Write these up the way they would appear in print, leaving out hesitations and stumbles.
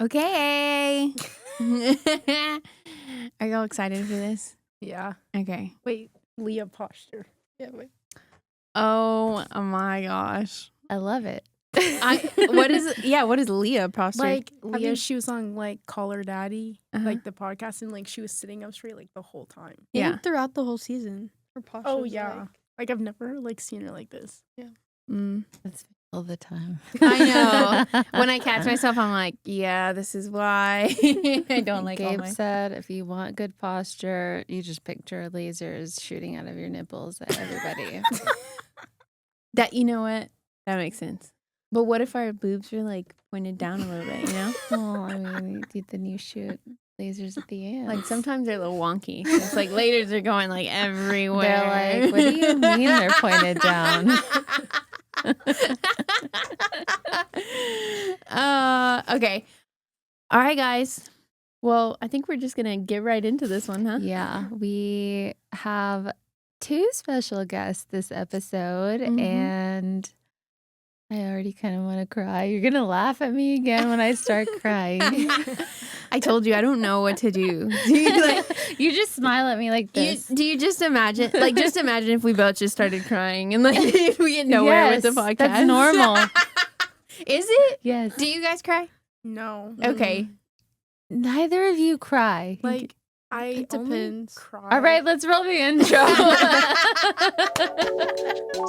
Okay. Are y'all excited for this? Yeah. Okay. Wait, Leah posture. Yeah, wait. Oh my gosh. I love it. What is Leah posture? Like Leah, she was on like Call Her Daddy, like the podcast, and like she was sitting up straight like the whole time. Yeah. And throughout the whole season. Her posture. Oh yeah. Like I've never like seen her like this. Yeah. That's all the time. I know. When I catch myself, I'm like, yeah, this is why I don't like all Gabe my... said, if you want good posture, you just picture lasers shooting out of your nipples at everybody. That, you know what? That makes sense. But what if our boobs are like pointed down a little bit, you know? Well, I mean, then you shoot lasers at the end. Like sometimes they're a little wonky. It's like lasers are going like everywhere. They're like, what do you mean they're pointed down? Okay. All right, guys. Well, I think we're just going to get right into this one, huh? Yeah, we have 2 special guests this episode, and I already kind of want to cry. You're going to laugh at me again when I start crying. I told you I don't know what to do. You just smile at me like this. Do you just imagine, just imagine if we both just started crying and like we get nowhere with the podcast. That's normal. Is it? Yes. Do you guys cry? No. Okay. Neither of you cry. Like I It only depends. cry. All right, let's roll the intro.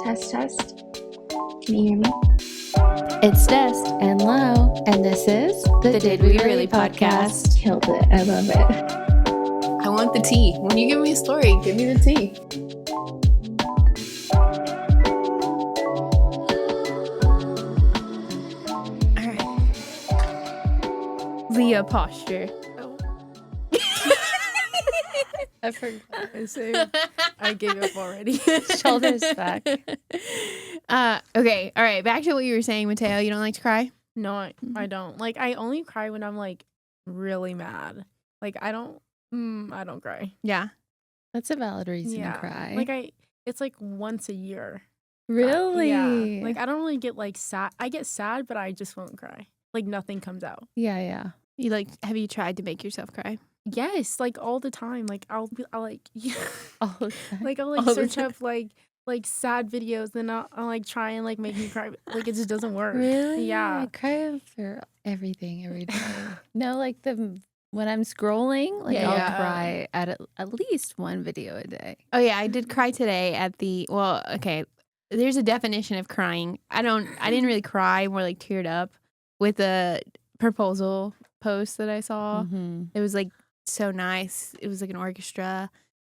Test. Can you hear me? It's Des and Lo, and this is the Did We Really podcast. Killed it. I love it. I want the tea. When you give me a story, give me the tea. All right. Leah posture. I forgot. I gave up already. Shoulders back. Okay. All right. Back to what you were saying, Mateo. You don't like to cry? No, I don't. Like I only cry when I'm like really mad. Like I don't cry. Yeah. That's a valid reason Yeah. to cry. Like it's like once a year. Really? Yeah. Like I don't really get like sad. I get sad, but I just won't cry. Like nothing comes out. Yeah. Have you tried to make yourself cry? Yes, like all the time. Like I'll like All the time. like I'll All like the search time. up like sad videos, and I'll like try and like make me cry. Like it just doesn't work. Really? Yeah. I cry for everything every day. No, like when I'm scrolling, like Yeah, I'll yeah. cry at least one video a day. Oh yeah, I did cry today at the okay. There's a definition of crying. I didn't really cry, more like teared up with a proposal post that I saw. Mm-hmm. It was like so nice. It was like an orchestra.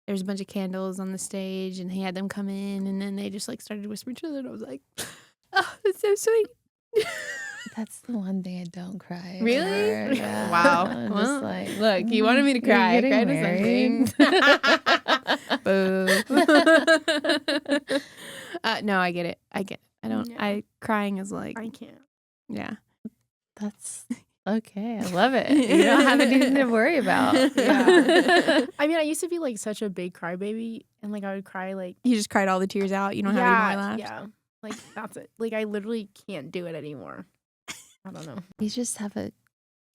There was a bunch of candles on the stage, and he had them come in, and then they just like started whispering to each other. And I was like, "Oh, that's so sweet." That's the one thing I don't cry. Really? over. Yeah. Wow. I'm Well, just like, Look, you wanted me to you're cry. I getting cried to something. Boo. No, I get it. I don't. Yeah. Crying is like, I can't. yeah. That's okay. I love it. You don't have anything to worry about. Yeah. I mean, I used to be like such a big crybaby, and like I would cry like You just cried all the tears out. You don't have any more left. yeah. Like that's it. Like I literally can't do it anymore. I don't know. You just have a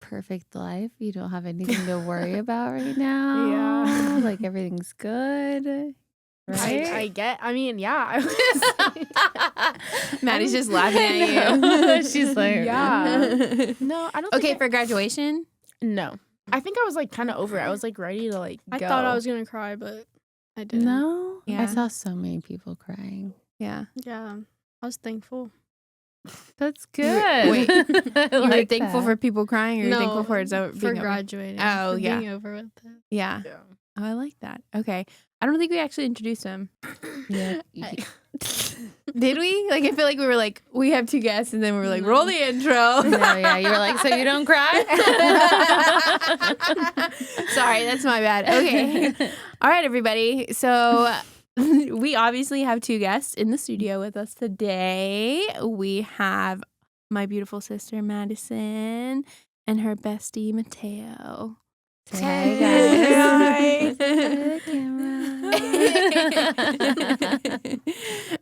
perfect life. You don't have anything to worry about right now. Yeah. Like everything's good. Right? I mean, yeah. Maddie's just laughing at you. She's like, Yeah. No, I don't. Okay, think for graduation. no. I think I was like kind of over it. I was like ready to like I go. thought I was gonna cry, but I didn't. No. Yeah. I saw so many people crying. Yeah. Yeah. I was thankful. That's You good. were- wait, I You were like thankwful that. for people crying, or you're thankful for it's over, for being over? graduating. Oh, for yeah. being over with it. Yeah. Yeah. Oh, I like that. Okay. I don't think we actually introduced him. Yeah. Did we? Like, I feel like we were like, we have 2 guests, and then we were like, roll the intro. No, yeah. You were like, so you don't cry? Sorry, that's my bad. Okay. All right, everybody. So we obviously have 2 guests in the studio with us today. We have my beautiful sister, Madison, and her bestie, Mateo. Hey, Hey,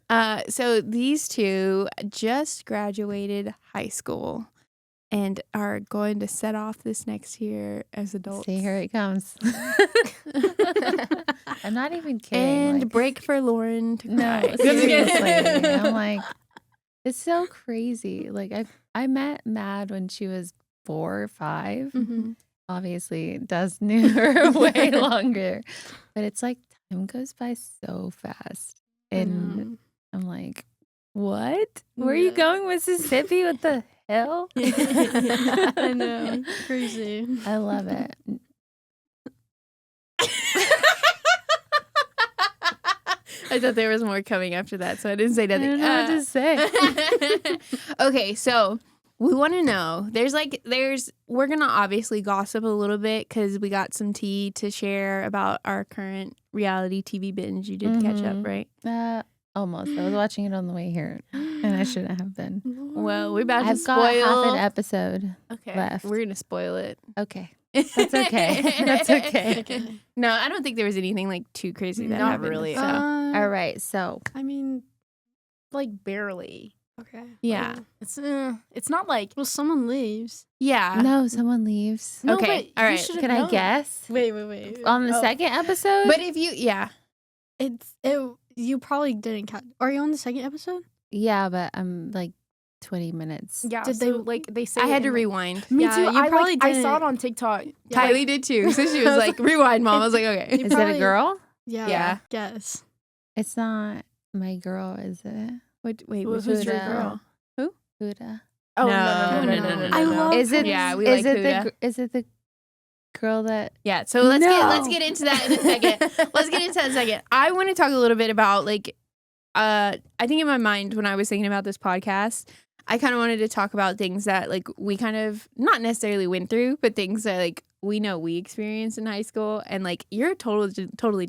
guys. So these 2 just graduated high school. and are going to set off this next year as adults. See, here it comes. I'm not even kidding. And like, break for Lauren to no, cry. seriously. I'm like, it's so crazy. Like I met Mad when she was 4 or 5. Mhm. Obviously, Des knew her way longer, but it's like time goes by so fast, and I'm like, what? Where are you Yeah. going, Mississippi? What the hell? I know. Crazy. I love it. I thought there was more coming after that, so I didn't say I nothing. don't know what to say. Okay, so we want to know. We're gonna obviously gossip a little bit because we got some tea to share about our current reality TV binge. You did catch up, Mhm. right? Almost. I was watching it on the way here, and I shouldn't have been. Well, we're about to I've got half spoil. an episode Okay, left. we're gonna spoil it. Okay. That's okay. That's okay. Okay. No, I don't think there was anything like too crazy that Not happened. really. So. All right. So, I mean, Like barely. okay. Yeah. It's not like Well, someone leaves. Yeah. no, someone leaves. no, Okay, but all you right. should've Can I known. guess? Wait. On the Oh. second episode? But if you, You probably didn't catch. Are you on the second episode? yeah, but I'm like 20 minutes. Yeah, Did so, they- like they say I it had to in, like- rewind. Me Yeah, too. you I probably I saw it didn't- on TikTok. Yeah. Kylie did too. So she was like, rewind, mom. I was like, okay. You Is it probably- a girl? Yeah. Yeah. Yes. It's not my girl, is it? Wait, Who's which your was girl? girl? Huda. Oh No, no. I love Is it? Yeah, we is like it Huda. is it the girl that? Yeah, so let's No. get into that in a second. Let's get into that in a second. I want to talk a little bit about like I think in my mind when I was thinking about this podcast, I kind of wanted to talk about things that like we kind of not necessarily went through, but things that like we know we experienced in high school, and like you're a totally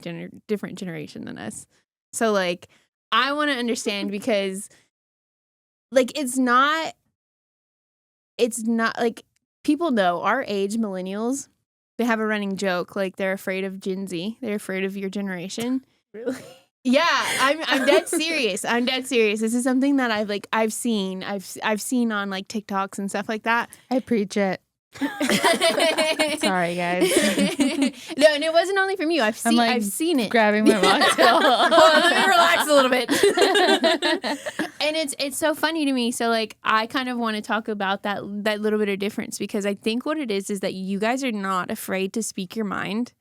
different generation than us. So like I want to understand because like it's not like people know our age, millennials, they have a running joke like they're afraid of Gen Z. They're afraid of your generation. Really? Yeah, I'm dead serious. I'm dead serious. This is something that I've seen on like TikToks and stuff like that. I preach it. Sorry, guys. No, and it wasn't only from you. I've seen it. Grabbing my mocktail. Hold on, let me relax a little bit. And it's so funny to me. So like I kind of want to talk about that little bit of difference because I think what it is that you guys are not afraid to speak your mind,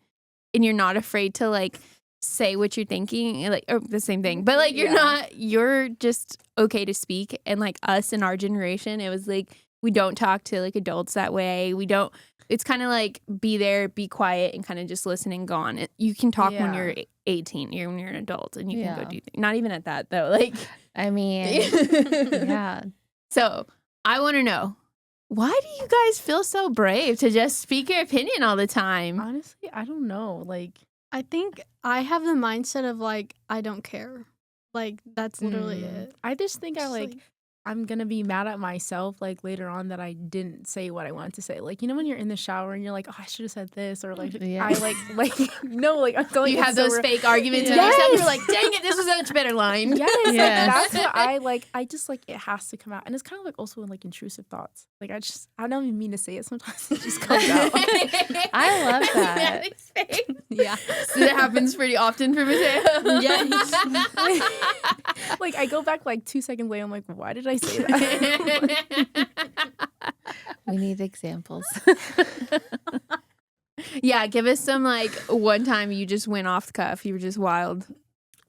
and you're not afraid to like say what you're thinking, like or the same thing. But like you're just okay to speak. And like us in our generation, it was like we don't talk to like adults that way. We don't. It's kind of like be there, be quiet, and kind of just listen and go on. You can talk when you're 18, when you're an adult, and you can go do things. Not even at that though. Like, I mean, yeah. So I want to know, why do you guys feel so brave to just speak your opinion all the time? Honestly, I don't know. Like I think I have the mindset of like I don't care. Like that's literally it. I just think I Just, like I'm gonna be mad at myself like later on that I didn't say what I wanted to say. Like, you know when you're in the shower and you're like, oh, I should have said this, or like Yeah. I like I'm telling You it's have so those re- fake arguments with Yes. yourself. You're like, dang it, this was a much better line. Yes, Yes. like, that's what I like. I just like it has to come out, and it's kind of like also in like intrusive thoughts. Like I don't even mean to say it. Sometimes it just comes out. I love that. Yeah, So that happens pretty often for Mateo. Yes. Like I go back like 2 seconds later. I'm like, why did I say that? We need examples. Yeah, give us some like one time you just went off the cuff. You were just wild.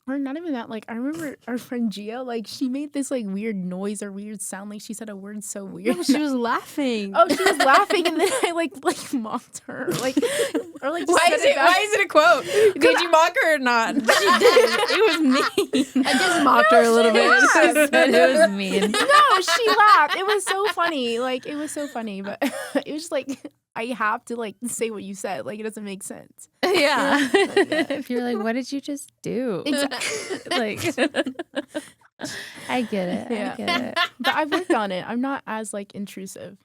Or not even that. Like I remember our friend Gia. Like she made this like weird noise or weird sound. Like she said a word so weird. No, she was laughing. Oh, she was laughing, and then I like mocked her, like or like. just Why said is it? back. Why is it a quote? Did you mock her or not? She did. It was me. I just mocked her a little bit. She said it was mean. No, she laughed. It was so funny. Like it was so funny, but it was just like I have to like say what you said. Like it doesn't make sense. Yeah. If you're like, what did you just do? Like, I get it. Yeah. I get it. But I've worked on it. I'm not as like intrusive.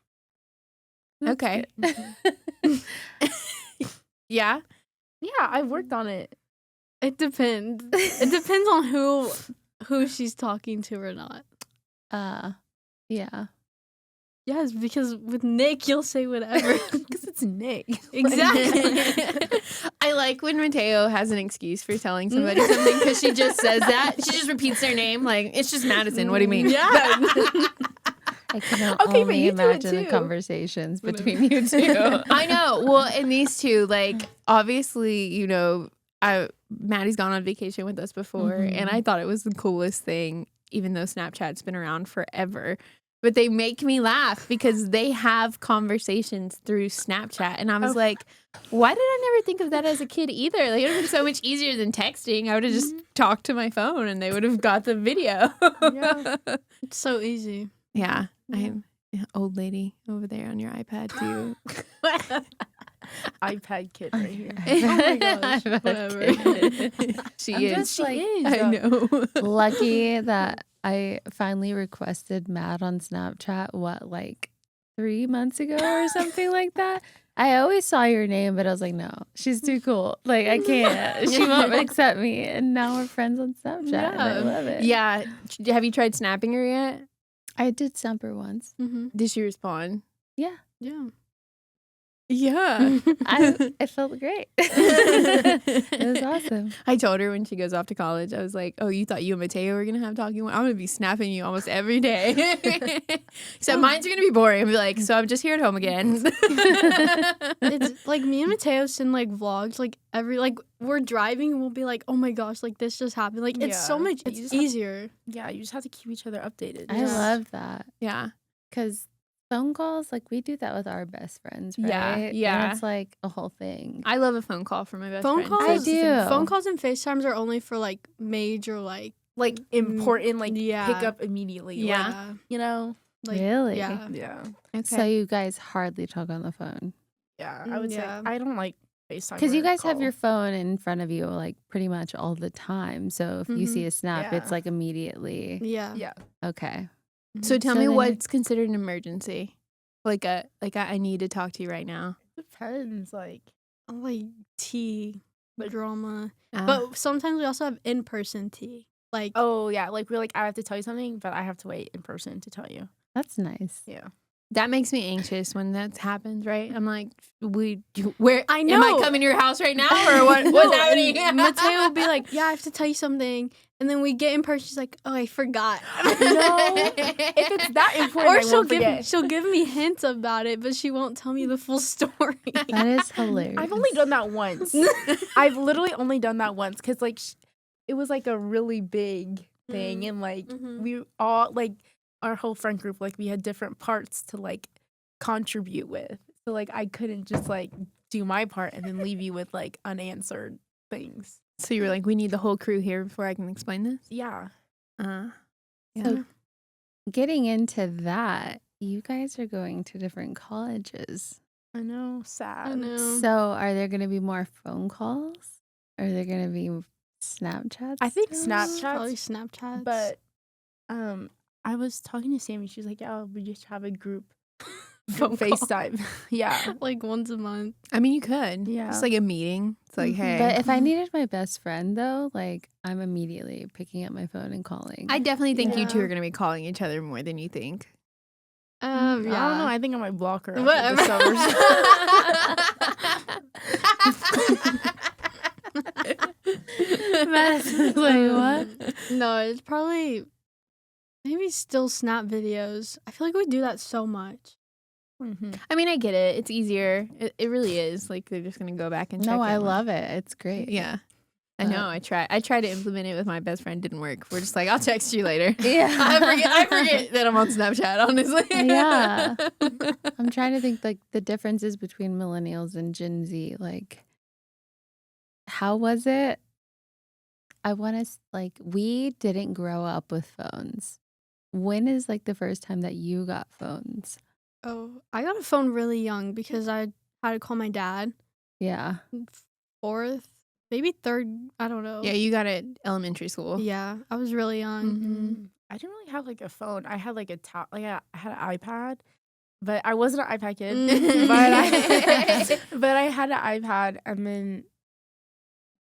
Okay. Yeah. Yeah, I've worked on it. It depends. It depends on who she's talking to or not. Yeah. Yes, because with Nick, you'll say whatever. Because it's Nick. Exactly. I like when Mateo has an excuse for telling somebody something because she just says that. She just repeats their name. Like, it's just Madison. What do you mean? Yeah. I can Okay, but only you do it imagine the too. conversations between you two. I know. Well, and these two, like, obviously, you know, Maddie's gone on vacation with us before, and I thought it was the coolest thing, even though Snapchat's been around forever. But they make me laugh because they have conversations through Snapchat. And I was like, why did I never think of that as a kid either? Like, it would have been so much easier than texting. I would have just talked to my phone and they would have got the video. Yeah. It's so easy. Yeah. I'm an old lady over there on your iPad, too. iPad kid right here. Oh my gosh. Whatever. She I'm is. just like, I know. lucky that I finally requested Matt on Snapchat, like 3 months ago or something like that. I always saw your name, but I was like, no, she's too cool. Like, I can't. She won't accept me. And now we're friends on Snapchat. And I love it. Yeah. Have you tried snapping her yet? I did snap her once. Mm-hmm. Did she respond? Yeah. Yeah. Yeah. It felt great. It was awesome. I told her when she goes off to college, I was like, oh, you thought you and Mateo were going to have talking? I'm going to be snapping you almost every day. Except mine's going to be boring. I'll be like, so I'm just here at home again. It's like me and Mateo send like vlogs like we're driving and we'll be like, oh my gosh, like this just happened. Like it's so Yeah. much You just have- easier. Yeah, you just have to keep each other updated. I love that. Yeah. Because phone calls, like we do that with our best friends, right? Yeah, yeah. And it's like a whole thing. I love a phone call from my best Phone friend. calls, I do. Phone calls and FaceTimes are only for like major Like important, like Yeah. pick up immediately. Yeah. Like, you know? like, Really? Yeah. Yeah. Okay. So you guys hardly talk on the phone. Yeah. I would Yeah. say I don't like FaceTime. Because you or guys have call. your phone in front of you like pretty much all the time. So if you Mhm. see a snap, it's Yeah. like immediately. Yeah. Yeah. Okay. So tell So me then- what's considered an emergency. I need to talk to you right now. Depends. Like, Like tea, Like- drama. Uh, But sometimes we also have in-person tea. Like oh yeah, like we're like I have to tell you something, but I have to wait in person to tell you. That's nice. Yeah. that makes me anxious when that happens, right? I'm like, where I am know. I coming to your house right now, or what? What's No, happening? and Mateo will be like, yeah, I have to tell you something. And then we get in person, she's like, oh, I forgot. If it's that important, Or I won't forget. she'll give me hints about it, but she won't tell me the full story. That is hilarious. I've only done that once. I've literally only done that once because like it was like a really big thing, and like Mhm. we all like our whole friend group, like we had different parts to like contribute with. So like I couldn't just like do my part and then leave you with like unanswered things. So you were like, we need the whole crew here before I can explain this. Yeah. Yeah. So getting into that, you guys are going to different colleges. I know. Sad. I know. So are there going to be more phone calls? Are there going to be Snapchats? I think still? Snapchat- Probably Snapchats. But I was talking to Sammy. She's like, yeah, we just have a group Phone call. FaceTime. Yeah. like once a month. I mean, you could. Yeah. Just like a meeting. It's like, Mhm. hey. But if I needed my best friend, though, like I'm immediately picking up my phone and calling. I definitely think you two Yeah. are going to be calling each other more than you think. I don't know. Yeah. I think I might block her. after Whatever. the summers. Madison's like, what? No, it's probably maybe still Snap videos. I feel like we do that so much. Mhm. I mean, I get it. It's easier. It really is. Like, they're just going to go back and check No, I in. love it. It's great. Yeah. I know. I tried to implement it with my best friend. Didn't work. We're just like, I'll text you later. Yeah. I forget that I'm on Snapchat, honestly. Yeah. I'm trying to think like the differences between millennials and Gen Z. Like, how was it? I want to like we didn't grow up with phones. When is like the first time that you got phones? Oh, I got a phone really young because I had to call my dad. Yeah. Fourth, maybe third. I don't know. Yeah, you got it elementary school. Yeah, I was really young. Mhm. I didn't really have like a phone. I had like a I had an iPad, but I wasn't an iPad kid. Mm. but I had an iPad, and then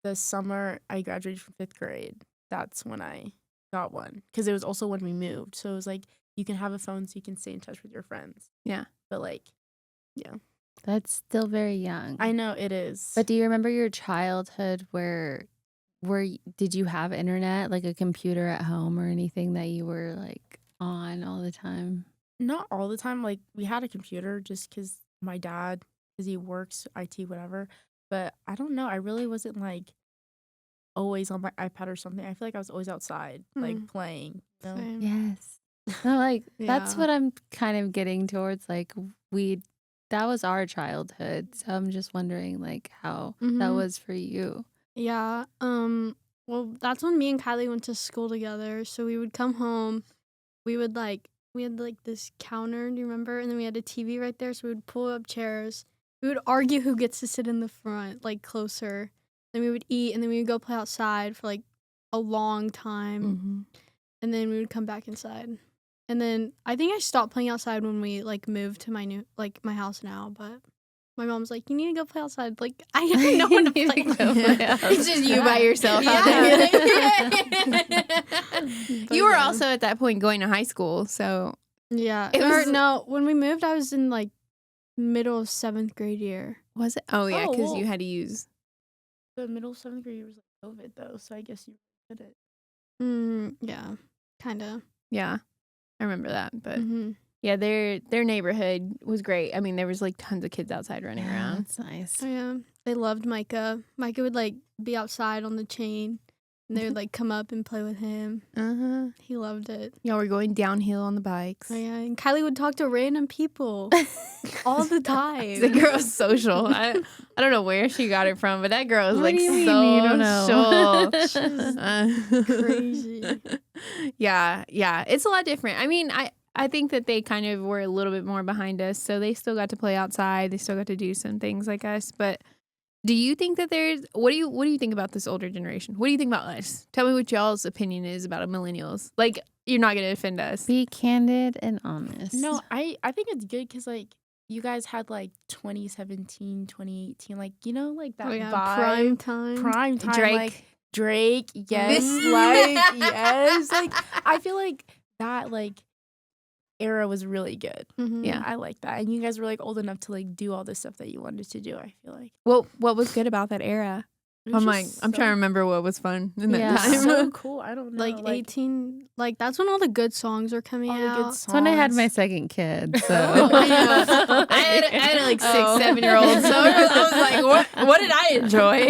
the summer I graduated from 5th grade, that's when I got one because it was also when we moved. So it was like you can have a phone so you can stay in touch with your friends. Yeah. But like, That's still very young. I know it is. But do you remember your childhood did you have internet, like a computer at home or anything that you were like on all the time? not all the time. Like we had a computer just because my dad, because he works IT, whatever. But I don't know. I really wasn't like always on my iPad or something. I feel like I was always outside, like playing. You know? Same. Yes. No, like that's Yeah. what I'm kind of getting towards. Like that was our childhood. So I'm just wondering like how that Mhm. was for you. Yeah. Well, that's when me and Kylie went to school together. So we would come home. We had like this counter, do you remember? And then we had a TV right there. So we would pull up chairs. We would argue who gets to sit in the front, like closer. Then we would eat, and then we would go play outside for like a long time. Mm-hmm. And then we would come back inside. And then I think I stopped playing outside when we like moved to my house now, but my mom's like, you need to go play outside. Like, I have no one to You play need to with. go play outside. It's just you by yourself out there. You were also at that point going to high school, so Yeah. It was- No, when we moved, I was in like middle of 7th grade year. was it? Oh yeah, Oh, because you well. had to use. The middle of 7th grade was like COVID though, so I guess you couldn't. Yeah, kind of. Yeah, I remember that. But Mm-hmm. yeah, their neighborhood was great. I mean, there was like tons of kids outside running around. That's nice. Oh, yeah. They loved Micah. Micah would like be outside on the chain, and they would like come up and play with him. He loved it. Y'all were going downhill on the bikes. Oh, yeah. And Kylie would talk to random people all the time. The girl's social. I don't know where she got it from, but that girl is What like do you mean social. you don't know? Crazy. Yeah. It's a lot different. I mean, I think that they kind of were a little bit more behind us, so they still got to play outside. They still got to do some things like us. But do you think that what do you think about this older generation? What do you think about us? Tell me what y'all's opinion is about millennials. Like, you're not gonna offend us. Be candid and honest. No, I think it's good because like you guys had like 2017, 2018, like you know, like that Oh, yeah. vibe, Prime time. Drake. like Drake, yes, like yes, like I feel like that like era was really good. Mhm. Yeah. I like that, and you guys were like old enough to like do all this stuff that you wanted to do. I feel like What was good about that era? It was I'm like, just I'm trying to so- remember what was fun in that Yeah. time. So cool. I don't know, Like 18, like that's when all the good songs are coming all the good out. songs. That's when I had my second kid. So I had like 6-7-year-old, so I was like, what did I enjoy?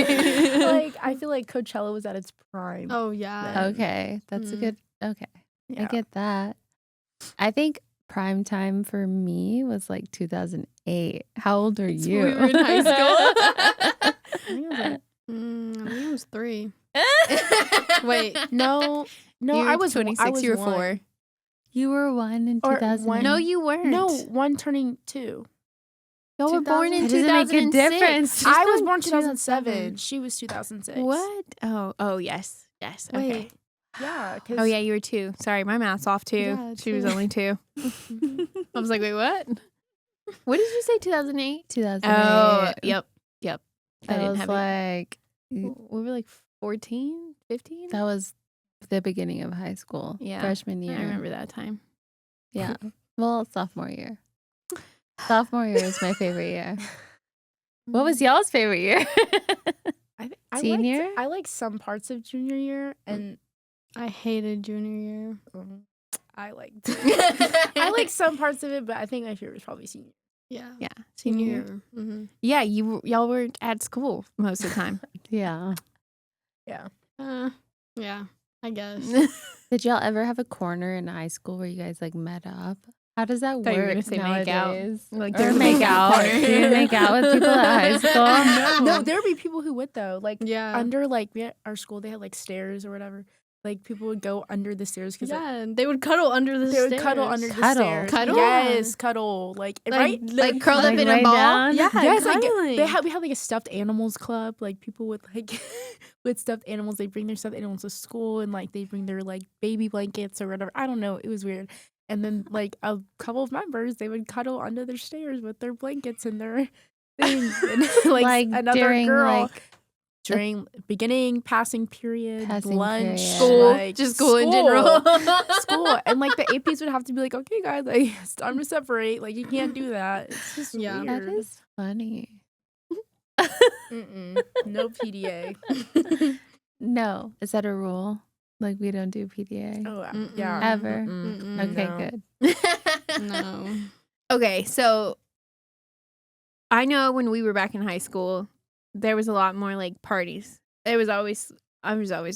like I feel like Coachella was at its prime. Oh yeah. okay, that's a Mm. good. Okay, I Yeah. get that. I think prime time for me was like 2008. How old are It's you? when we were in high school. I think it was like, I think it was 3. Wait. no, You I were was 26. I was You were 1. 4. You were 1 in Or 2000. one- No, you weren't. No, 1 turning 2. y'all were born in That doesn't make a 2006. difference. I was born 2007. 2007. She was 2006. What? Oh, yes. Okay. Wait. Yeah. 'Cause Oh yeah, you were 2. Sorry, my math's off too. Yeah, She was 2. only 2. I was like, wait, what? What did you say? 2008? 2008. Oh, yep. I That didn't was have it. like We were like 14, 15. that was the beginning of high school. Yeah, Freshman year. I remember that time. Yeah. Well, sophomore year. Sophomore year is my favorite year. What was y'all's favorite year? I Senior? I like some parts of junior year, and I hated junior year. I liked. I like some parts of it, but I think my favorite was probably senior. Yeah. Yeah, senior year. Mm-hmm. Yeah, y'all were at school most of the time. Yeah. Yeah. Yeah, I guess. Did y'all ever have a corner in high school where you guys like met up? How does that Thought you were work gonna say make out. nowadays? Like, Or there's a make make out. out. Do you make out with people at high school? No, there would be people who would though. Like Yeah. under like our school, they had like stairs or whatever. Like people would go under the stairs because Yeah, they would cuddle under the they stairs. would cuddle under the Cuddle. stairs. Cuddle? Yes, cuddle. Like, right. Like curled up Like in a lay ball. down? Yeah, Yes, like cuddling. we had like a stuffed animals club. Like people with like with stuffed animals, they bring their stuffed animals to school and like they bring their like baby blankets or whatever. I don't know. It was weird. And then like a couple of members, they would cuddle under their stairs with their blankets and their things. And, like, Like another during girl. like during beginning, passing period, Passing lunch, period. School, like, just school in general. school, and like the APs would have to be like, okay, guys, like it's time to separate. Like you can't do that. It's just Yeah. weird. That is funny. No PDA. No. Is that a rule? Like we don't do PDA? Oh Mm-mm. yeah. Ever? Mm-mm. Okay, No. good. No. Okay, so I know when we were back in high school, there was a lot more like parties. I was always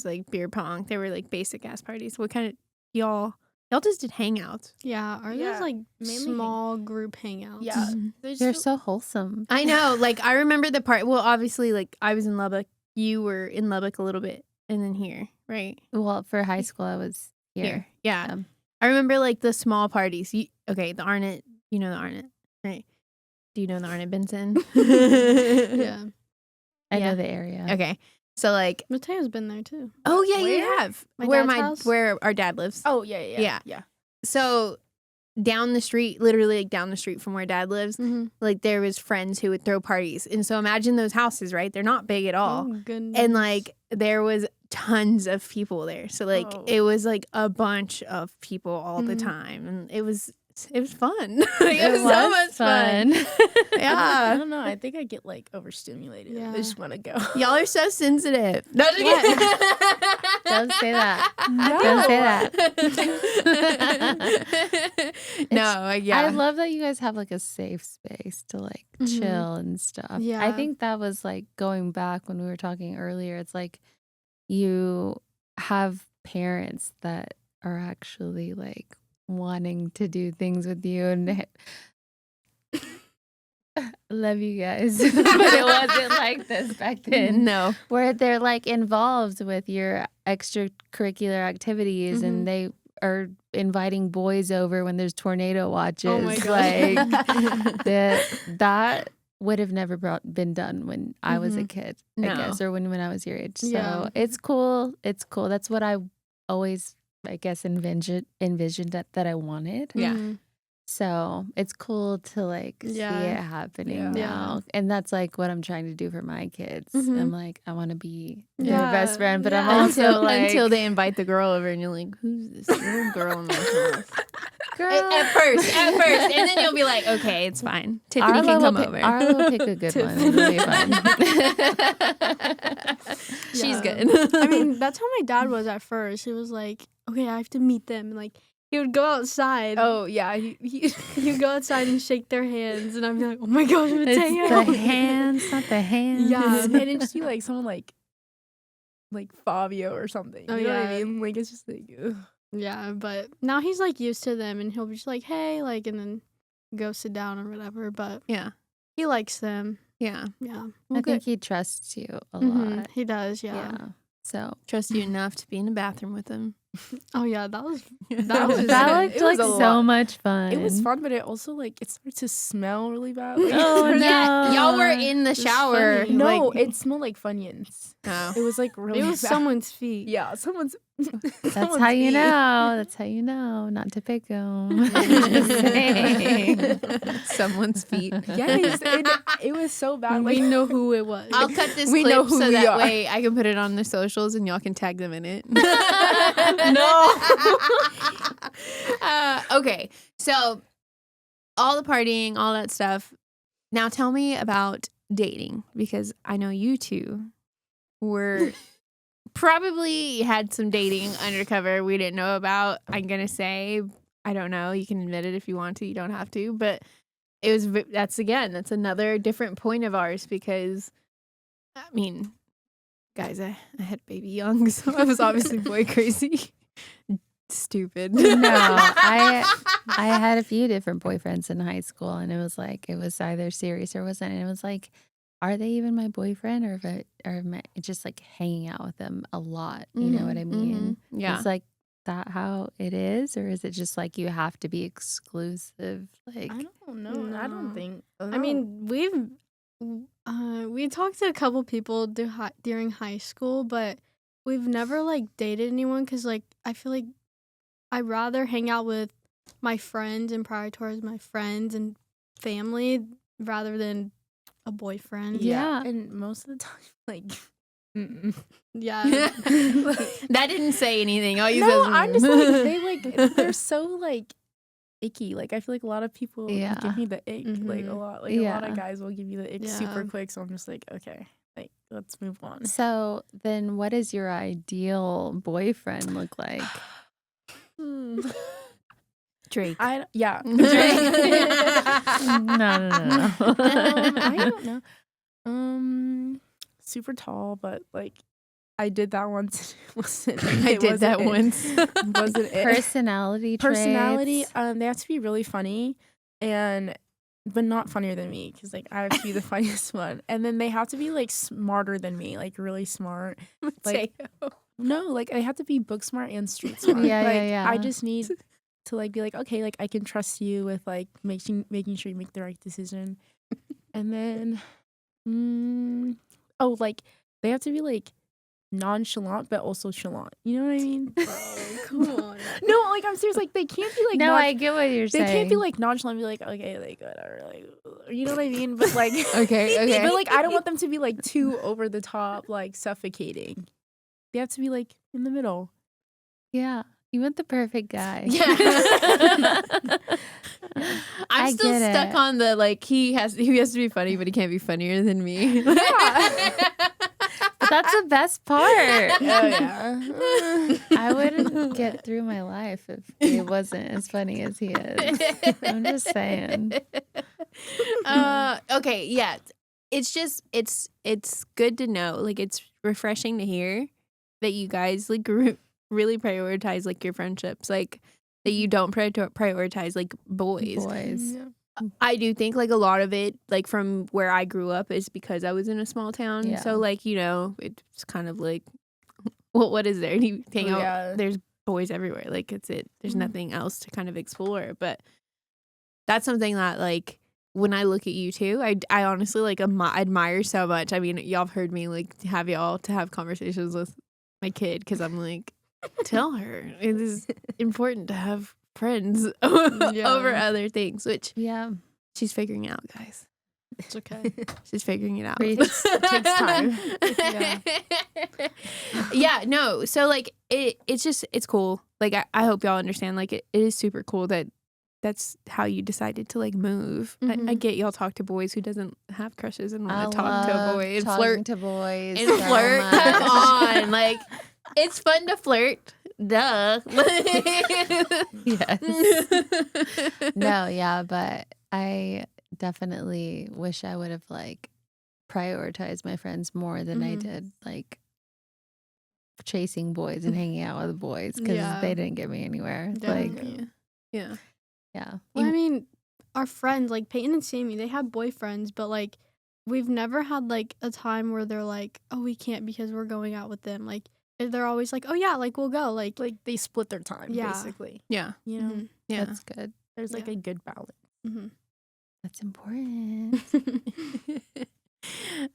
like beer pong. They were like basic ass parties. What kind of y'all just did hangouts? Yeah, ours Yeah, was like mainly small group hangouts. Yeah. They're so wholesome. I know. Like I remember the part. Well, obviously, like I was in Lubbock. You were in Lubbock a little bit, and then here, right? Well, for high school, I was here. Yeah. I remember like the small parties. The Arnett. You know the Arnett, right? Do you know the Arnett Benson? Yeah. I Yeah. know the area. Okay. So like, Mateo's been there too. oh yeah, you Where? have My where dad's house? where our dad lives. Oh yeah. So down the street, literally like down the street from where dad lives, Mm-hmm. like there was friends who would throw parties. And so imagine those houses, right? They're not big at all. Oh goodness. And like there was tons of people there. So like Oh. it was like a bunch of people all the Mhm. time. And it was fun. Like, it was so much fun. I Yeah. don't know. I think I get like overstimulated. Yeah. I just want to go. Y'all are so sensitive. No, just What? kidding. Don't say that. No. Don't say that. No, yeah. I love that you guys have like a safe space to like Mhm. chill and stuff. I Yeah. think that was like going back when we were talking earlier. It's like you have parents that are actually like wanting to do things with you and love you guys. But it wasn't like this back then. No. Where they're like involved with your extracurricular activities Mhm. and they are inviting boys over when there's tornado watches. Oh my God. Like that would have never been done when I was a Mhm. kid, No. I guess, or when I was your age. So Yeah. it's cool. It's cool. That's what I always, I guess, envisioned that I wanted. Yeah. Mhm. So it's cool to like see Yeah. it happening Yeah. now. And that's like what I'm trying to do for my kids. Mhm. I'm like, I want to be their Yeah. best friend, but I'm Yeah. also like, until they invite the girl over and you're like, who's this little girl in my house? girl. At first. And then you'll be like, okay, it's fine. Tiffany can come over. Arla will pick a good one. It'll be fun. She's Yeah. good. I mean, that's how my dad was at first. He was like, okay, I have to meet them. And like, he would go outside. Oh yeah. He He would go outside and shake their hands. And I'd be like, oh my gosh, Mateo. It's the hands, not the hands. yeah. And then just see like someone like Fabio or something. Oh, you know what I yeah. mean? Like it's just like ugh. Yeah, but now he's like used to them and he'll be just like, hey, like, and then go sit down or whatever. But Yeah. he likes them. Yeah. Yeah. I think he trusts you a Mhm. lot. He does, Yeah. yeah. So Trust you enough to be in the bathroom with him. Oh, yeah, that was That was- that it looked was like a so lot. much fun. It was fun, but it also like it started to smell really bad. Like, Oh, Yeah, no. y'all were in the It's shower. funny. no, like, it smelled like Funyuns. oh. It was like really it was bad. someone's feet. Yeah, someone's. That's someone's how you feet. know. That's how you know not to pick them. Just saying. Someone's feet. Yes, it was so bad. We Like know who it was. I'll cut this We clip know who so we that are. way I can put it on the socials and y'all can tag them in it. No. Okay, so all the partying, all that stuff. Now tell me about dating because I know you two were probably had some dating undercover we didn't know about. I'm gonna say I don't know. You can admit it if you want to. You don't have to. But it was that's another different point of ours because I mean, guys, I had a baby young, so I was obviously boy crazy. Stupid. No, I had a few different boyfriends in high school, and it was either serious or wasn't. And it was like, are they even my boyfriend, or am I just like hanging out with them a lot? You know what I mean? Yeah. It's like that how it is, or is it just like you have to be exclusive? Like, I don't know. I don't No. think. I mean, we talked to a couple people during high school, but we've never like dated anyone because like I feel like I'd rather hang out with my friends and prioritize my friends and family rather than a boyfriend. Yeah. And most of the time, like Mm-mm. Yeah. That didn't say anything. All you No, said I'm just like they're so like icky. Like I feel like a lot of people Yeah. give me the ick. Like a Mhm. lot. Like a lot Yeah. of guys will give you the ick super Yeah. quick. So I'm just like, okay, like let's move on. So then what does your ideal boyfriend look like? Drake. Yeah. No. I don't know. Super tall, but like I did that once. I did that once. Wasn't it? Personality Personality. traits. They have to be really funny, but not funnier than me because like I have to be the funniest one. And then they have to be like smarter than me, like really smart. Like no, like they have to be book smart and street smart. Yeah, like, yeah. I just need to like be like, okay, like I can trust you with like making sure you make the right decision. And then, like they have to be like nonchalant but also chalant. You know what I mean? Bro, come on. No, like I'm serious. Like they can't be like No, I get what you're they saying. can't be like nonchalant and be like, okay, like whatever, like you know what I mean? But like Okay. but like I don't want them to be like too over the top, like suffocating. They have to be like in the middle. Yeah. You want the perfect guy. Yeah. I'm I still get stuck it. on the like he has to be funny, but he can't be funnier than me. But that's the best part. Oh yeah. I wouldn't get through my life if he wasn't as funny as he is. I'm just saying. Okay, yeah. It's just it's good to know. Like it's refreshing to hear that you guys like really prioritize like your friendships. Like that you don't prioritize like boys. Yeah. I do think like a lot of it, like from where I grew up, is because I was in a small town. Yeah. So like it's kind of like, what is there? You hang out. Yeah. There's boys everywhere. Like it's it. There's nothing else to kind of explore. But that's something that like when I look at you too, I honestly like admire so much. I mean, y'all have heard me like have y'all to have conversations with my kid because I'm like, tell her it is important to have friends over other things, which Yeah. she's figuring out, guys. It's okay. She's figuring it out. It takes time. Yeah, no. So like it's cool. Like I hope y'all understand. Like it is super cool that that's how you decided to like move. I get y'all talk to boys who doesn't have crushes and want to talk to a boy and talking flirt to boys and so flirt. much. Come on, like it's fun to flirt. Duh. Yes. No, yeah, but I definitely wish I would have like prioritized my friends more than I did like chasing boys and hanging out with boys because Yeah. they didn't get me anywhere. Like, Yeah. yeah. Well, I mean, our friends, like Peyton and Sammy, they have boyfriends, but like we've never had like a time where they're like, oh, we can't because we're going out with them. Like they're always like, oh yeah, like we'll go. Like They split their time Yeah. basically. Yeah. You know, mhm, Yeah. That's good. there's like Yeah. a good balance. mhm. That's important.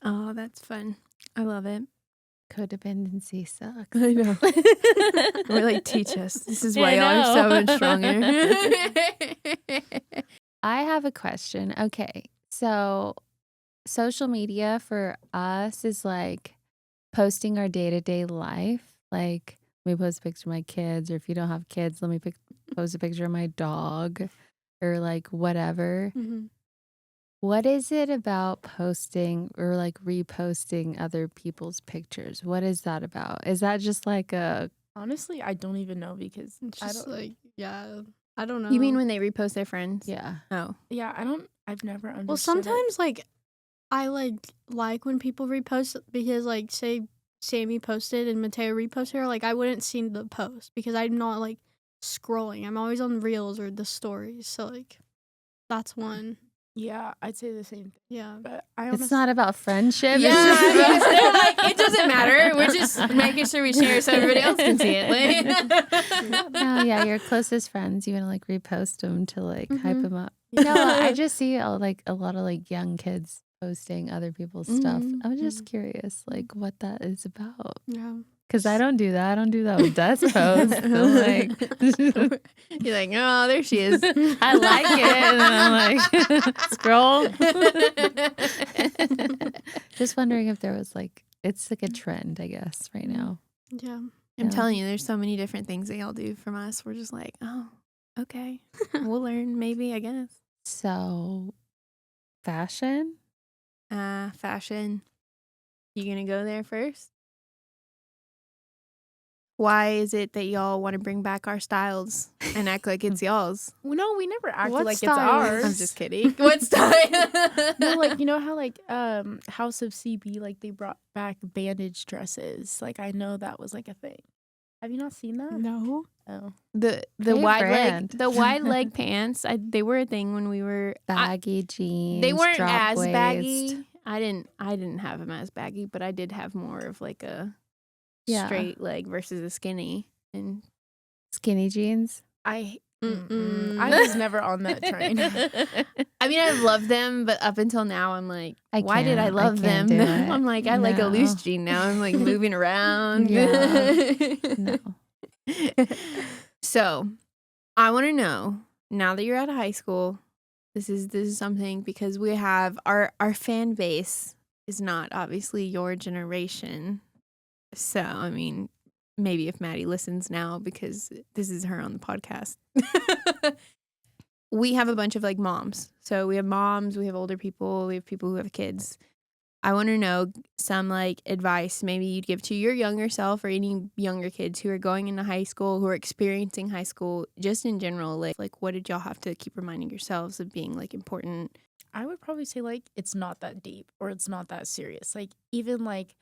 Oh, that's fun. I love it. Codependency sucks. I know. We're like, teach us. This is why I y'all are so know. much stronger. I have a question. Okay. So social media for us is like posting our day-to-day life. Like let me post a picture of my kids, or if you don't have kids, let me post a picture of my dog or like whatever. Mhm. What is it about posting or like reposting other people's pictures? What is that about? Is that just like a Honestly, I don't even know because It's I just don't. like, yeah, I don't know. You mean when they repost their friends? yeah. Oh. Yeah, I don't. I've never understood. Well, it. sometimes like I like when people repost because like say Sammy posted and Mateo reposted her, like I wouldn't see the post because I'm not like scrolling. I'm always on Reels or the stories. So like that's one. Yeah, I'd say the same thing. Yeah. But I It's not about friendship. Yeah, It's just because they're like, it doesn't matter. We're just making sure we share so everybody else can see it. Like, no, yeah, your closest friends, you want to like repost them to like hype Mhm. them up. No, I just see like a lot of like young kids posting other people's stuff. Mhm, I'm just curious, like what that is about. Yeah. Because I don't do that. I don't do that with Des posts. I'm like, you're like, oh, there she is. I like it, and then I'm like, scroll. Just wondering if there was like it's like a trend, I guess, right now. Yeah. I'm Yeah. telling you, there's so many different things that y'all do from us. We're just like, oh, okay. We'll learn maybe, I guess. So, fashion? Fashion. You gonna go there first? Why is it that y'all want to bring back our styles and act like it's y'all's? Well, no, we never acted What like styles? it's ours. I'm just kidding. What style? No, like you know how like House of CB, like they brought back bandage dresses. Like I know that was like a thing. Have you not seen that? No. Oh. the Great brand. wide leg pants. They were a thing when we were Baggy jeans. They weren't drop as waist. baggy. I didn't have them as baggy, but I did have more of like a Yeah. straight leg versus a skinny. And Skinny jeans. I Mm-mm. I was never on that train. I mean, I love them, but up until now, I'm like, I why did I can't- I love can't them? do it. I'm like, I like a loose No. jean now. I'm like moving around. Yeah. No. So, I want to know, now that you're out of high school, this is something, because we have our fan base is not obviously your generation. So, I mean, maybe if Maddie listens now, because this is her on the podcast. We have a bunch of like moms. So we have moms, we have older people, we have people who have kids. I want to know some like advice maybe you'd give to your younger self or any younger kids who are going into high school, who are experiencing high school, just in general. Like what did y'all have to keep reminding yourselves of being like important? I would probably say like it's not that deep or it's not that serious. Like even like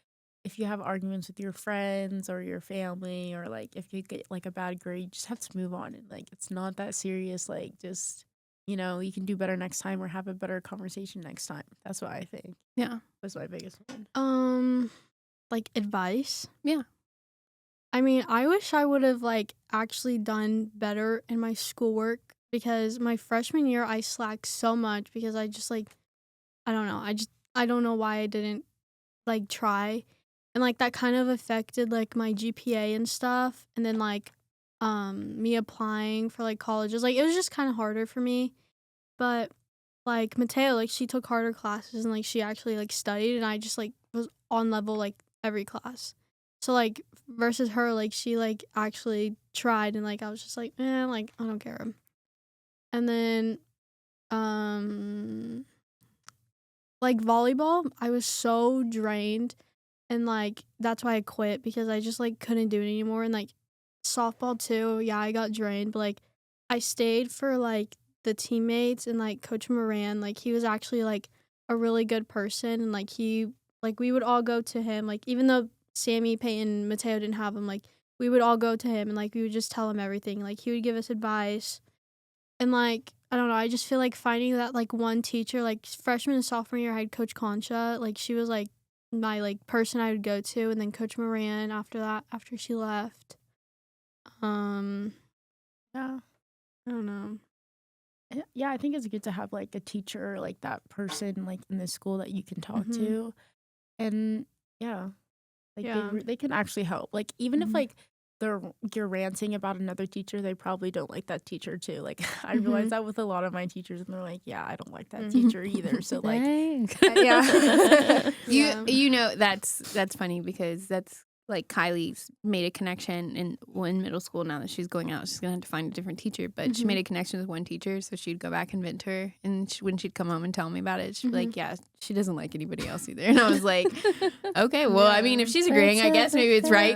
if you have arguments with your friends or your family or like if you get like a bad grade, you just have to move on and like it's not that serious. Like just you can do better next time or have a better conversation next time. That's what I think. Yeah. Was my biggest one. Like advice? Yeah. I mean, I wish I would have like actually done better in my schoolwork, because my freshman year I slacked so much because I just like I don't know. I don't know why I didn't like try. And like that kind of affected like my GPA and stuff. And then like me applying for like colleges. Like it was just kind of harder for me. But like Mateo, like she took harder classes and like she actually like studied, and I just like was on level like every class. So like versus her, like she like actually tried, and like I was just like, like I don't care. And then like volleyball, I was so drained, and like that's why I quit, because I just like couldn't do it anymore. And like softball too, yeah, I got drained, but like I stayed for like the teammates, and like Coach Moran, like he was actually like a really good person, and like we would all go to him, like even though Sammy, Peyton, Mateo didn't have him, like we would all go to him, and like we would just tell him everything. Like he would give us advice. And like I don't know, I just feel like finding that like one teacher, like freshman and sophomore year I had Coach Concha, like she was like my like person I would go to, and then Coach Moran after that, after she left. Yeah. I don't know. Yeah, I think it's good to have like a teacher, like that person like in the school that you can talk to. And yeah. Like Yeah. they can actually help. Like even if like you're ranting about another teacher, they probably don't like that teacher too. Like I realize that with a lot of my teachers, and they're like, yeah, I don't like that teacher either. So like Dang. yeah. You know, that's funny, because that's like Kylie's made a connection in middle school. Now that she's going out, she's gonna have to find a different teacher, but she made a connection with one teacher, so she'd go back and vent to her, and when she'd come home and tell me about it, she'd be like, yeah, she doesn't like anybody else either. And I was like, okay, well, I mean, if she's agreeing, I guess maybe it's right.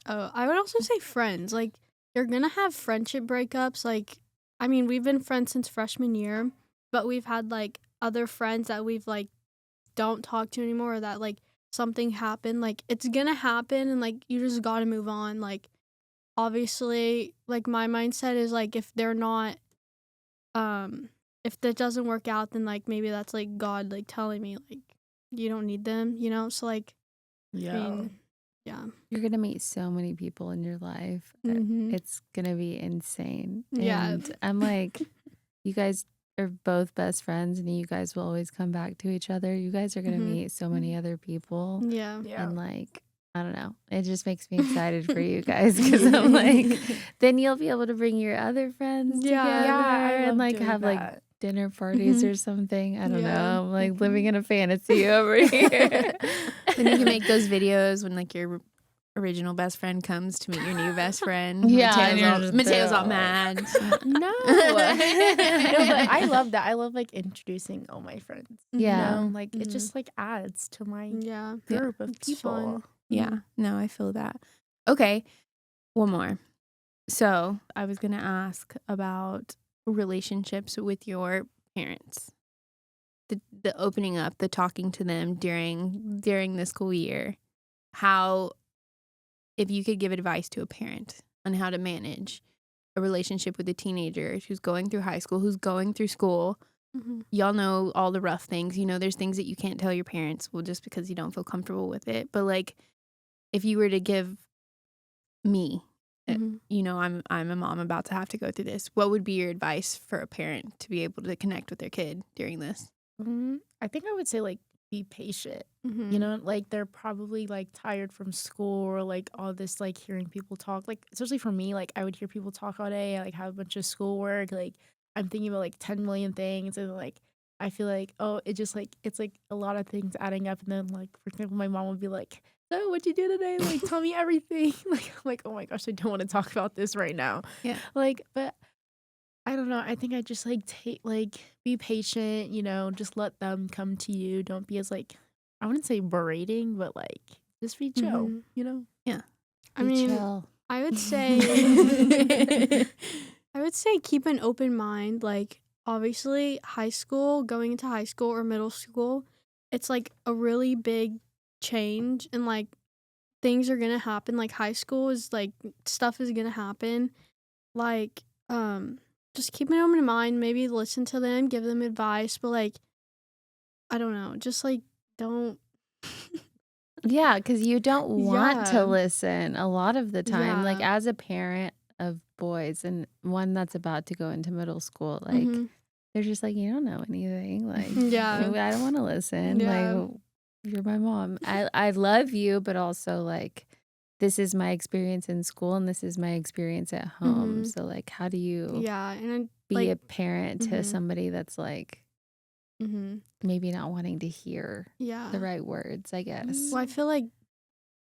Oh, I would also say friends. Like you're gonna have friendship breakups. Like I mean, we've been friends since freshman year, but we've had like other friends that we've like don't talk to anymore, or that like something happened. Like it's gonna happen, and like you just gotta move on. Like obviously, like my mindset is like if they're not if that doesn't work out, then like maybe that's like God like telling me like you don't need them, so like Yeah. I mean, yeah. You're going to meet so many people in your life. Mhm. It's going to be insane. Yeah. And I'm like, you guys are both best friends, and you guys will always come back to each other. You guys are going to meet so many other people. Yeah. And like, I don't know. It just makes me excited for you guys, because I'm like, then you'll be able to bring your other friends Yeah. together Yeah, I and love like doing have like that. dinner parties Mhm. or something. I don't Yeah. know. I'm like living in a fantasy over here. Then you can make those videos when like your original best friend comes to meet your new best friend. Yeah, and you're just Mateo's all there, mad. No. No, but I love that. I love like introducing all my friends. Yeah. You know, like it just like adds to my Yeah. group of It's people. fun. Yeah, no, I feel that. Okay, one more. So I was gonna ask about relationships with your parents. The opening up, the talking to them during the school year. How, if you could give advice to a parent on how to manage a relationship with a teenager who's going through high school, who's going through school. Mhm. Y'all know all the rough things. You know, there's things that you can't tell your parents, well, just because you don't feel comfortable with it. But like, if you were to give me, Mhm. you know, I'm a mom about to have to go through this, what would be your advice for a parent to be able to connect with their kid during this? I think I would say like be patient. Mhm. You know, like they're probably like tired from school or like all this like hearing people talk. Like especially for me, like I would hear people talk all day. I like have a bunch of schoolwork. Like I'm thinking about like 10 million things, and like I feel like it just like it's like a lot of things adding up. And then like for example, my mom would be like, "So what'd you do today? Like tell me everything." Like I'm like, oh my gosh, I don't want to talk about this right now. Yeah. Like, but I don't know. I think I just like be patient, you know, just let them come to you. Don't be as like, I wouldn't say berating, but like just be chill, Mhm. you know? I Be mean, chill. I would say keep an open mind. Like obviously high school, going into high school or middle school, it's like a really big change and like things are gonna happen. Like high school is like stuff is gonna happen. Like, just keep an open mind, maybe listen to them, give them advice, but like I don't know, just like don't Yeah, because you don't want to Yeah. listen a lot of the time. Like Yeah. as a parent of boys and one that's about to go into middle school, like Mhm. they're just like, you don't know anything. Like Yeah. I don't want to listen. Yeah. Like you're my mom. I love you, but also like this is my experience in school and this is my experience at home. Mhm. So like how do you Yeah, and be like a parent to Mhm. somebody that's like Mhm. maybe not wanting to hear Yeah. the right words, I guess. Well, I feel like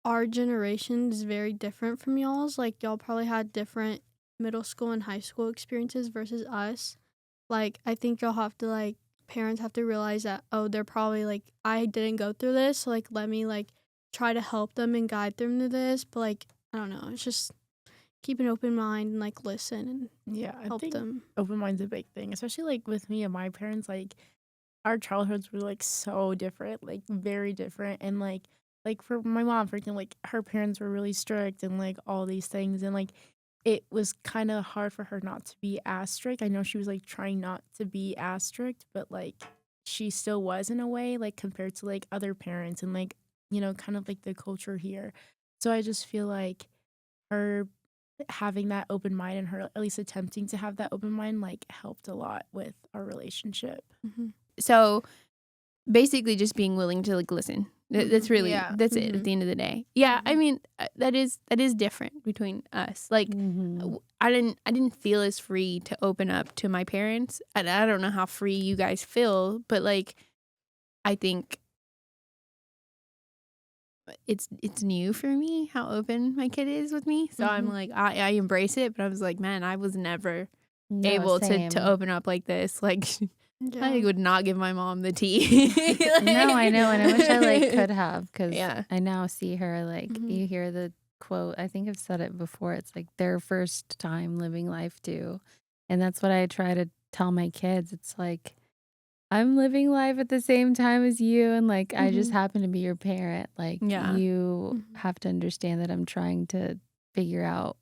our generation is very different from y'all's. Like y'all probably had different middle school and high school experiences versus us. Like I think y'all have to like parents have to realize that they're probably like I didn't go through this, so like let me like try to help them and guide them to this. But like I don't know, it's just keep an open mind and like listen and Yeah, I help think them. open mind's a big thing, especially like with me and my parents. Like our childhoods were like so different, like very different. And like for my mom, for example, like her parents were really strict and like all these things. And like it was kind of hard for her not to be as strict. I know she was like trying not to be as strict, but like she still was in a way, like compared to like other parents and like, you know, kind of like the culture here. So I just feel like her having that open mind and her at least attempting to have that open mind like helped a lot with our relationship. Mm-hmm. So basically just being willing to like listen. That's really Yeah. that's it at the end of the day. Yeah, I mean that is different between us. Like Mhm. I didn't feel as free to open up to my parents. And I don't know how free you guys feel, but like I think it's new for me how open my kid is with me. So I'm like I embrace it, but I was like, man, I was never No, able same. to open up like this. Like Yeah. I would not give my mom the tea. No, I know, and I wish I like could have because Yeah. I now see her like you hear the quote. I think I've said it before. It's like their first time living life too, and that's what I try to tell my kids. It's like I'm living life at the same time as you, and like I just happen to be your parent. Like Yeah. you have to understand that I'm trying to figure out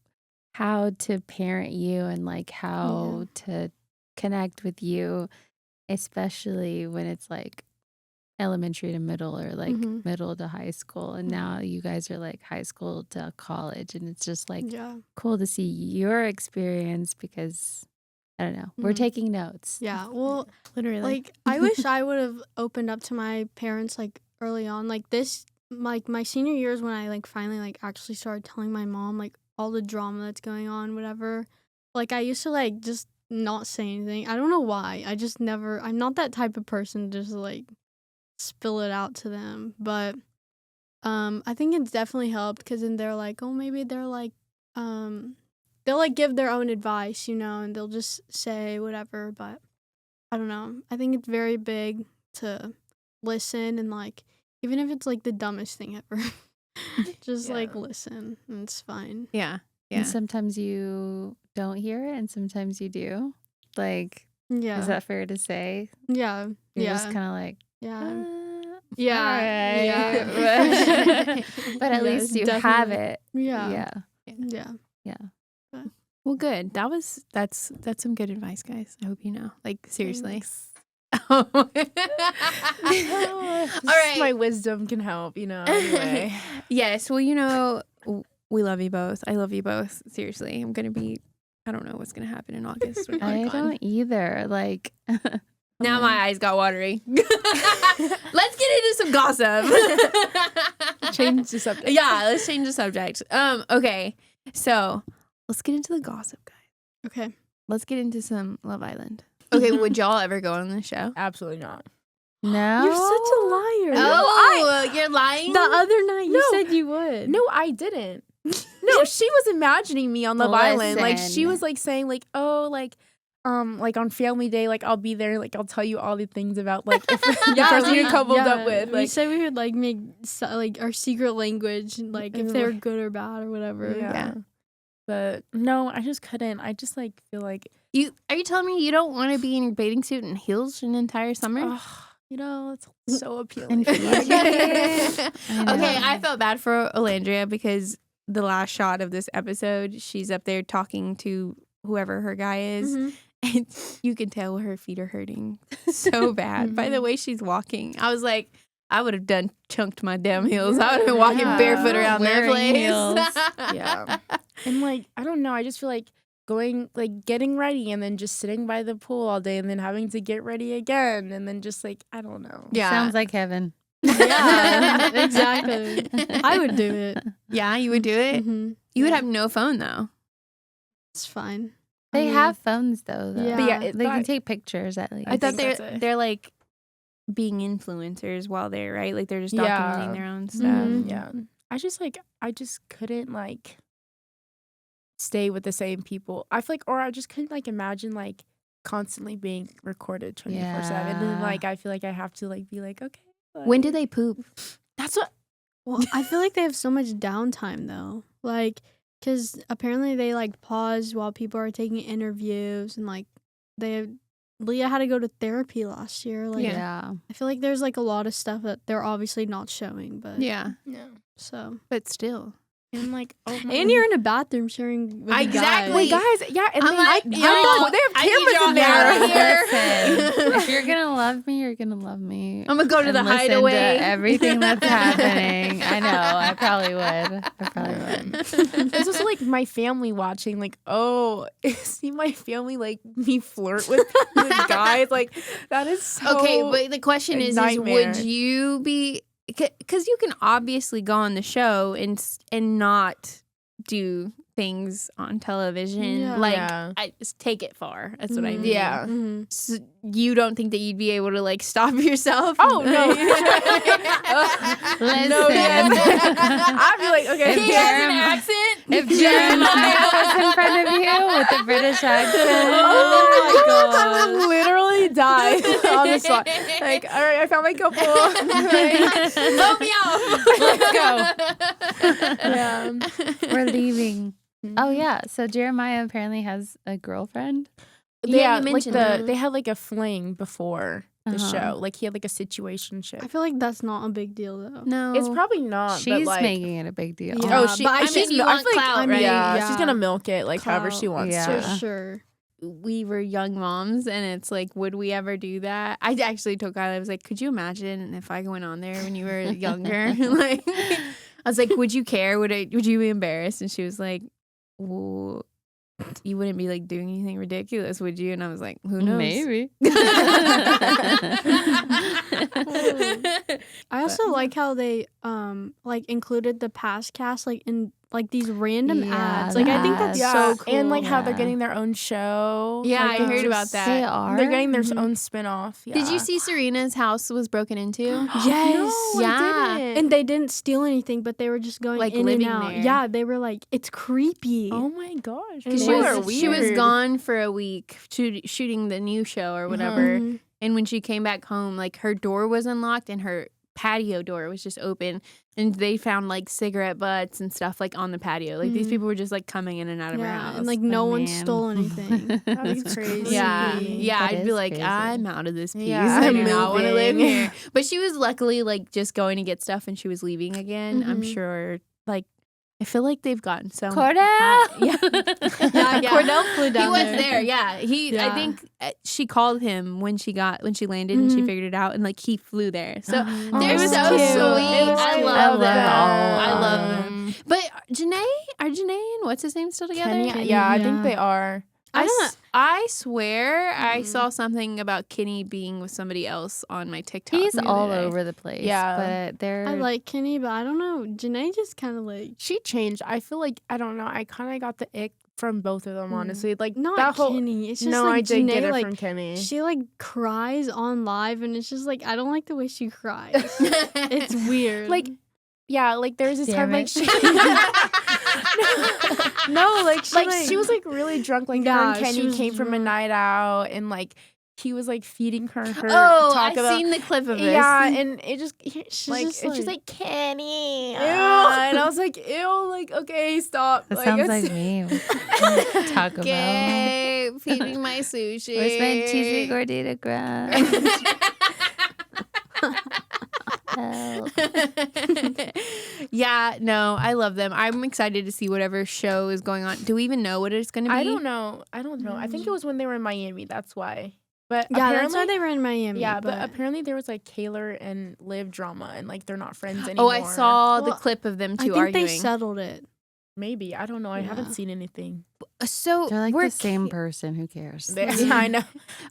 how to parent you and like how to connect with you, especially when it's like elementary to middle or like middle to high school. And now you guys are like high school to college. And it's just like Yeah. cool to see your experience because I don't know. We're taking notes. Yeah. Well, Literally. like I wish I would have opened up to my parents like early on. Like this like my senior year is when I like finally like actually started telling my mom like all the drama that's going on, whatever. Like I used to like just not say anything. I don't know why. I just never. I'm not that type of person to just like spill it out to them. But I think it's definitely helped because then they're like, oh, maybe they're like, they'll like give their own advice, you know, and they'll just say whatever. But I don't know. I think it's very big to listen and like, even if it's like the dumbest thing ever, just like listen and it's fine. Yeah. And sometimes you don't hear it and sometimes you do. Like, Yeah. is that fair to say? Yeah. You're yeah. just kind of like, yeah. yeah. Yeah. But at Yes, least you have definitely. it. Yeah. Yeah. Yeah. Well, good. That's some good advice, guys. I hope you know. Like, seriously. All right. My wisdom can help, you know, anyway. Yes. Well, you know, we love you both. I love you both. Seriously. I don't know what's going to happen in August. when I you're gone. don't either. Like, Now my eyes got watery. Let's get into some gossip. Change the subject. Yeah, let's change the subject. Okay. So let's get into the gossip, guys. Okay. Let's get into some Love Island. Okay, would y'all ever go on the show? Absolutely not. no. You're such a liar. Oh, you're lying? The other night you No. said you would. No, I didn't. No, she was imagining me on Love Island. Like, she Listen. was like saying like, oh, like on Family Day, like I'll be there, like I'll tell you all the things about like if the person you coupled up with. We Like, said we would like make like our secret language, like if they were good or bad or whatever. yeah. But no, I just couldn't. I just like feel like Are you telling me you don't want to be in your bathing suit and heels an entire summer? you know, it's so appealing. Okay, know. I felt bad for Olandria because the last shot of this episode, she's up there talking to whoever her guy is. Mhm. And you can tell her feet are hurting so bad by the way she's walking. I was like, I would have chunked my damn heels. I would have been walking Yeah. barefoot around that Wearing place. heels. Yeah. And like, I don't know, I just feel like getting ready and then just sitting by the pool all day and then having to get ready again and then just like, I don't know. Yeah. Sounds like heaven. Yeah, exactly. I would do it. Yeah, you would do it. Mm-hmm. You would have no phone though. It's fine. They I mean, have phones though. Yeah. But yeah, They can take pictures at least. I thought think that's it. they're like being influencers while they're right, like they're just Yeah. documenting their own stuff. Mhm. Yeah. I just couldn't like stay with the same people. I feel like, or I just couldn't like imagine like constantly being recorded 24/7. And then Yeah. like I feel like I have to like be like, okay. When do like- they poop? That's what Well, I feel like they have so much downtime though. Like, because apparently they like pause while people are taking interviews and like Leah had to go to therapy last year. Like, Yeah. I feel like there's like a lot of stuff that they're obviously not showing, but Yeah, so. but still. and like oh my And you're in a bathroom sharing with Exactly. a guy. guys, yeah, and I'm they, like, they y'all, have I need cameras y'all in there. out of here. Listen, if you're gonna love me, you're gonna love me. I'm gonna go to and the listen hideaway. To everything that's happening. I know. I probably would. It's also like my family watching, like, oh, see my family like me flirt with guys, like that is so Okay, but the question a is nightmare. would you be? Because you can obviously go on the show and not do things on television. Yeah. Like, Yeah. I just take it far. That's what I Mhm. mean. Yeah. Mhm. So you don't think that you'd be able to like stop yourself? Oh, no. Listen. No, yeah. I'd be like, okay, If He has an Jerem- accent. If Jeremiah was in front of you with the British accent, oh my god, I would literally die on the spot. Like, all right, I found my couple. Vote me off. Let's go. Yeah. we're leaving. Oh yeah. So Jeremiah apparently has a girlfriend. Yeah, you like mentioned that. they had like a fling before the Uh-huh. show. Like he had like a situationship. I feel like that's not a big deal though. No, It's probably not. but, She's like, making it a big deal. Yeah. Oh, she. but I I mean, mean, you I want feel like, clout, right? Yeah, she's Yeah. gonna milk it like however she Clout. wants Yeah. to. For sure. we were young moms, and it's like, would we ever do that? I actually told Kylie, I was like, could you imagine if I went on there when you were younger? Like, I was like, would you care? Would you be embarrassed? And she was like, well, you wouldn't be like doing anything ridiculous, would you? And I was like, who knows? Maybe. I also like how they like included the past cast like in like these random Yeah, ads. Like I think that's the so cool. And like how they're Yeah. getting their own show. Yeah, Like, I it heard about just- that. They are. They're getting their Mhm. own spin-off. Yeah. Did you see Serena's house was broken into? Yes. No, yeah. and they didn't steal anything, but they were just going Like, in living and out. there. Yeah, they were like, it's creepy. Oh my gosh. And She People she was gone for a week shooting the new show or whatever. Mhm. And when she came back home, like her door was unlocked and her patio door was just open. And they found like cigarette butts and stuff like on the patio. Like these Mhm. people were just like coming in and out of her Yeah, house. and like no one Man. stole anything. That's crazy. yeah, yeah. That I'd be is like, crazy. I'm out of this piece. Yeah, I I'm do not want to live moving. here. But she was luckily like just going to get stuff and she was leaving again. I'm Mhm. sure. Like, I feel like they've gotten so Cordell. Yeah. Yeah, Cordell flew He down was there. there. Yeah, I Yeah. think she called him when she landed and she Mhm. figured it out, and like he flew there. So Oh, they're was so cute. sweet. It was I cute. love them. I I love love them. them. But are Janae and what's his name still together? Kenny, yeah, I think Yeah. they are. I swear I Mhm. saw something about Kenny being with somebody else on my TikTok. He's the other all day. over the place. Yeah. But they're I like Kenny, but I don't know. Janae just kind of like She changed. I feel like I don't know. I kind of got the ick from both of them. Honestly, like not that whole. Kenny. It's just No, like I did Janae, get it like, from Kenny. She like cries on live, and it's just like I don't like the way she cries. It's weird. Like, yeah, like there was this Damn time like it. she. No, like she was like really drunk. Like her and Yeah, she Kenny was came from a drunk. night out, and like he was like feeding her. Oh, talk I've about. seen the clip of this. Yeah, and it just She's like just it's just like- like Kenny, ew, and I was like, ew, like okay, stop. that Like, sounds it's- like me. Talk about. Okay, feeding my sushi. Where's my cheesy gordita crunch? Help. Yeah, no, I love them. I'm excited to see whatever show is going on. Do we even know what it's going to be? I don't know. I think it was when they were in Miami. That's why. But yeah, apparently, that's why they were in Miami. yeah, but apparently there was like Kaylor and Liv drama, and like they're not friends Oh, anymore. I saw the Well, clip of them I two think arguing. they settled it. Maybe I don't know. I Yeah. haven't seen anything. So They're like we're the same person. Who cares? I know.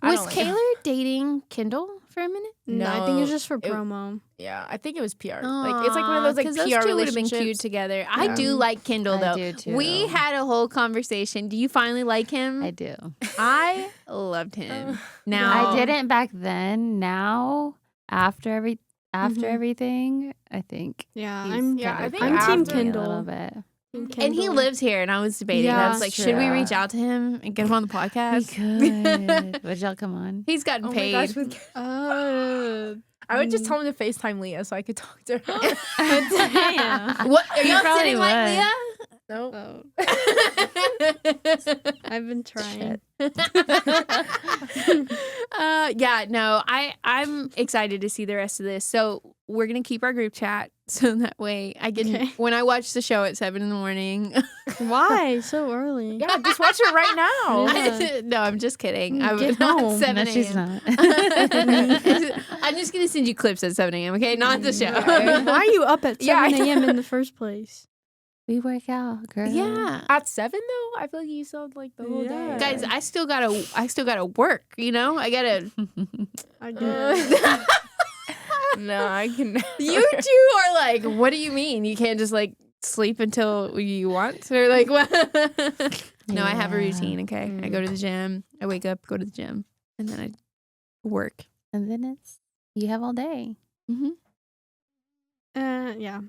I Was don't like- Kaylor dating Kendall for a minute? No, I think it was No, just for it- promo. Yeah, I think it was PR. Like it's like one of those like Aw, 'cause PR those two would have been relationships. cute together. I Yeah. do like Kendall I though. do too. We had a whole conversation. Do you finally like him? I do. I loved him. Now I didn't back then. Now, after Mhm. everything, I think. Yeah, he's I'm. Yeah, I kinda think I'm grown Team me a Kendall. little bit. And he lives here, and I was debating. I Yeah, was like, that's should we true. reach out to him and get him on the We podcast? could. Would y'all come on? He's gotten Oh my paid. gosh, I would just tell him to FaceTime Leah so I could talk to her. Damn. What are He y'all probably sitting like would. Leah? Nope. Oh, I've been trying. Yeah, no, I'm excited to see the rest of this. So we're gonna keep our group chat so that way I can Okay. when I watch the show at 7 a.m. Why so early? Yeah, just watch it right now. Yeah. No, I'm just kidding. I Get would not home. 7 No, she's a.m. not. I'm just gonna send you clips at 7 a.m. Okay, not the show. Yeah. Why are you up at Yeah, I 7 a.m. in the first place? We work out, girl. Yeah. At 7 though, I feel like you saw like the whole Yeah. day. Guys, I still gotta work, you know? I gotta I did. no, I can. You two are like, what do you mean? You can't just like sleep until you want? Or like what? No, I have a Yeah. routine, okay? I go to the gym, I wake up, go to the gym, and then I work. And then it's you have all day. Yeah.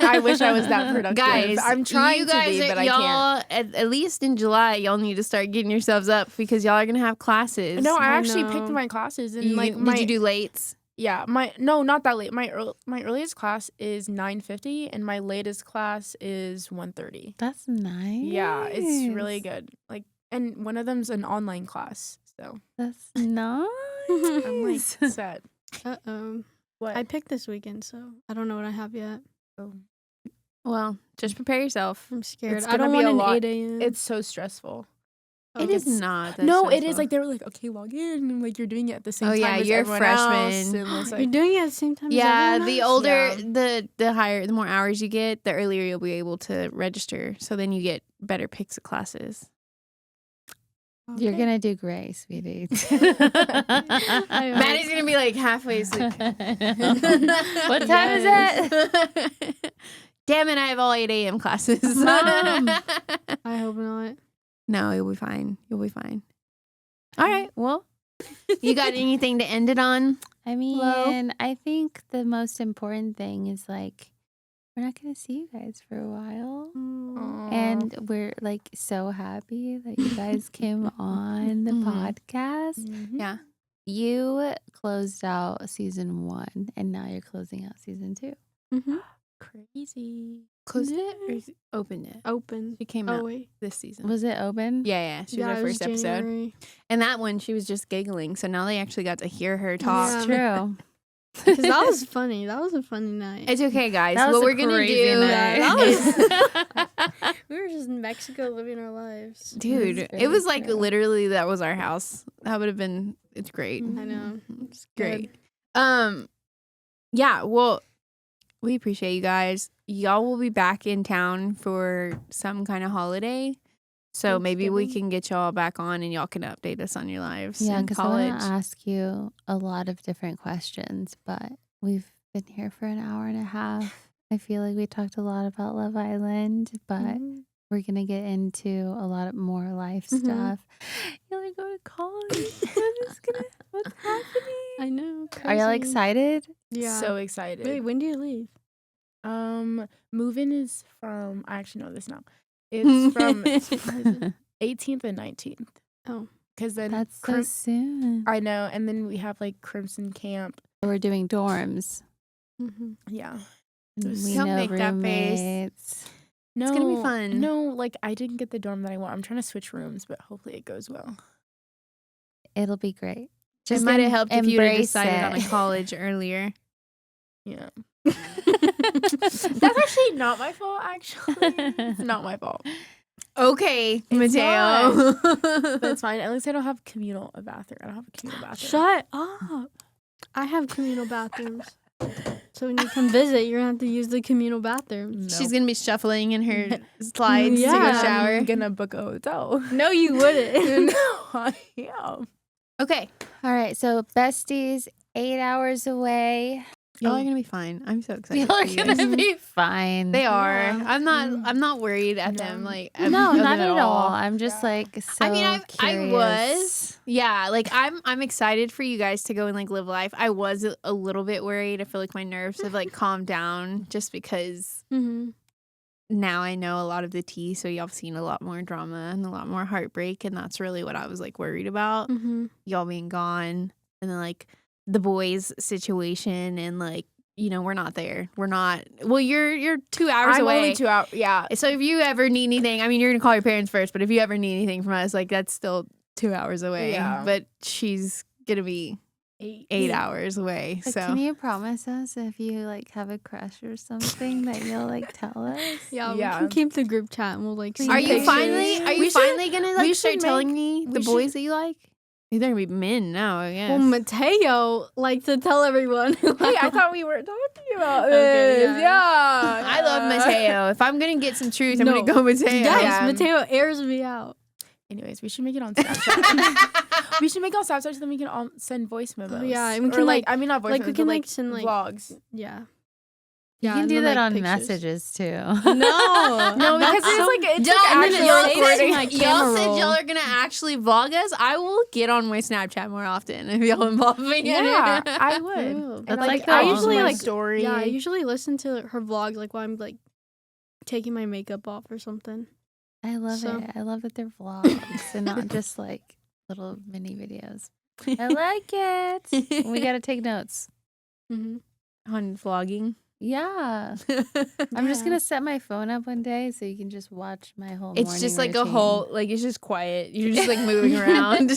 I wish I was that productive. Guys, I'm trying you guys to be, are- but I y'all, can't. At least in July, y'all need to start getting yourselves up because y'all are gonna have classes. No, I I actually know. picked my classes and You- like did my you do lates? yeah not that late. My earliest class is 9:50 and my latest class is 1:30. That's nice. Yeah, it's really good. Like, and one of them's an online class, so That's nice. I'm like set. Uh-oh. What? I picked this weekend, so I don't know what I have yet. Well, just prepare yourself. I'm scared. It's I gonna don't be want a an lot. 8 a.m. It's so stressful. It is not. that No, it is stressful. like they were like, okay, log in, and like you're doing it at the same Oh, time. yeah, as you're a everyone else, freshman. and it's You're like, doing it at the same time as Yeah, everyone the else? older, Yeah. the higher, the more hours you get, the earlier you'll be able to register. So then you get better picks of classes. You're going to do great, sweetie. Maddie's gonna be like halfway asleep. What time is it? Damn it, I have all 8 a.m. classes. Mom. I hope not. No, you'll be fine. You'll be fine. All right. Well, you got anything to end it on? I mean, I think the most important thing is like, we're not going to see you guys for a while. And we're like so happy that you guys came on the podcast. Yeah. You closed out season 1 and now you're closing out season 2. Crazy. Closed it or opened it? Open. She came Oh, out wait. this season. Was it open? Yeah. She was Yeah, our it was first episode. January. And that one, she was just giggling. So now they actually got to hear her talk. It's true. Because that was funny. That was a funny night. It's okay, guys. That was What a we're going to crazy do. night. We were just in Mexico living our lives. Dude, It was it was very like true. literally that was our house. That would have been, it's great. I know. It's great. Yeah, well, we appreciate you guys. Y'all will be back in town for some kind of holiday. So maybe we Thanksgiving? can get y'all back on and y'all can update us on your lives Yeah, in because I college. want to ask you a lot of different questions, but we've been here for an hour and a half. I feel like we talked a lot about Love Island, but we're going to get into a lot of more life stuff. You're going to go to college. What's happening? I know. Are y'all crazy. excited? Yeah. So excited. Wait, when do you leave? Move-in is from, I actually know this now. It's from 18th and 19th. Oh. Because then That's so soon. I know. And then we have like Crimson Camp. We're doing dorms. Yeah. And we Don't know make that face. roommates. No, gonna be fun. No, like I didn't get the dorm that I want. I'm trying to switch rooms, but hopefully it goes well. It'll be great. It might have helped if you would have embrace decided on a it. college earlier. Yeah. That's actually not my fault, actually. It's not my fault. Okay, It's Mateo. But it's fine. At least I don't have a bathroom. I don't have a communal bathroom. Shut up. I have communal bathrooms. So when you come visit, you're going to have to use the communal bathrooms. She's going to be shuffling in her slides to go Yeah. shower. I'm gonna book a hotel. No, you wouldn't. No, I am. Okay. All right, so besties, 8 hours away. Y'all are going to be fine. I'm so excited. Y'all are for you guys. gonna be fine. They are. Yeah. I'm not worried at them. Like no, of not them at all. I'm just like so I mean, I curious. was. Yeah, like I'm excited for you guys to go and like live life. I was a little bit worried. I feel like my nerves have like calmed down just because now I know a lot of the tea. So y'all have seen a lot more drama and a lot more heartbreak, and that's really what I was like worried about. Y'all being gone, and then like the boys' situation, and like we're not there. We're not. Well, you're 2 hours I'm away. only 2 hours. Yeah. So if you ever need anything, I mean, you're gonna call your parents first, but if you ever need anything from us, like that's still 2 hours away. Yeah. But she's gonna be 8 hours away. But So can you promise us if you like have a crush or something that you'll like tell us? Yeah, we Yeah. can keep the group chat and we'll like see are you pictures. finally We should- gonna we like should start telling me the we boys that you like? They're gonna be men now, I guess. Well, Mateo likes to tell everyone. Hey, I thought we were talking about Okay, this. yeah. I love Mateo. If I'm gonna get some truth, I'm No. gonna go Mateo. Yes, Yeah. Mateo airs me out. Anyways, we should make it on Snapchat. We should make it on Snapchat so then we can all send voice memos. yeah, and we Or, can, like- I mean, not voice like, memos, we can, but, like, send, like- vlogs. Yeah. You Yeah, can and do then, that like, on pictures. messages too. No. No, because That's it's so- like it's Y'all, like and then actual y'all recording. like, y'all camera said roll. y'all are gonna actually vlog us. I will get on my Snapchat more often if y'all involve me. in Yeah, it. I would. Ooh. And, That's like, like I the usually ultimate like story. Yeah, I usually listen to her vlogs like while I'm like taking my makeup off or something. I love So- it. I love that they're vlogs and not just like little mini videos. I like it. We gotta take notes. on vlogging. Yeah. I'm just Yeah. gonna set my phone up one day so you can just watch my whole It's morning just like routine. a whole, like it's just quiet. You're just like moving around.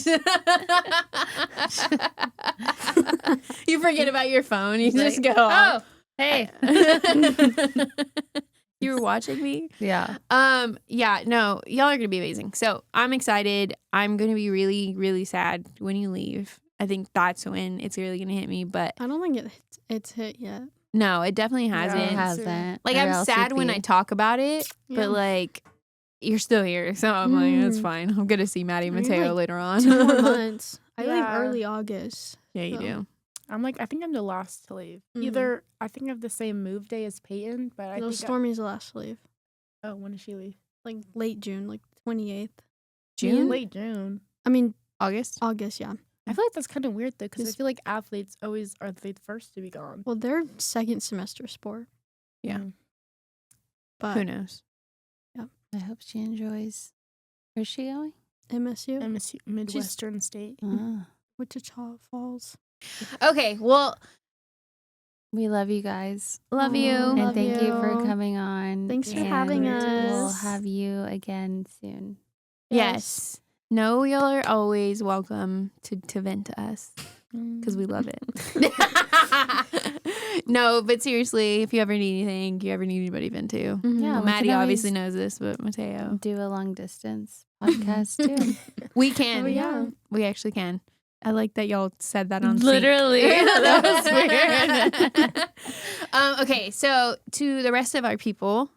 You forget about your phone. You just go. Oh, hey. You were watching me. Yeah. Yeah, no, y'all are gonna be amazing. So I'm excited. I'm gonna be really, really sad when you leave. I think that's when it's really gonna hit me. But I don't think it's hit yet. no, it definitely hasn't. It hasn't. Like or I'm else sad you'd when be- I talk about it, Yeah. but like you're still here. So I'm like, that's Mm. fine. I'm going to see Maddie and I mean, Mateo like, later on. 2 more months. I leave Yeah. early August. Yeah, you So. do. I'm like, I think I'm the last to leave. Mhm. Either I think I have the same move day as Peyton, but I No, think Stormy's the last to leave. oh, when does she leave? Like late June, like 28th. June? Late June. I mean, August? August, yeah. I feel like that's kind of weird though, because I Just- feel like athletes always are the first to be gone. Well, they're second semester sport. Yeah. Mm. But Who knows? I hope she enjoys. Where's she going? MSU, MSU, Midwestern State. Ah, Wichita Falls. Okay, well, we love you guys. love you. Aw. And Love thank you for you. coming on. Thanks for and having We'll us. have you again soon. Yes. No, y'all are always welcome to vent to us because we love it. No, but seriously, if you ever need anything, you ever need anybody to vent to. Yeah, Well, we can Maddie obviously always knows this, but Mateo. Do a long distance podcast too. We can. Oh, yeah. We actually can. I like that y'all said that on sync. Literally. That was weird. Okay, so to the rest of our people,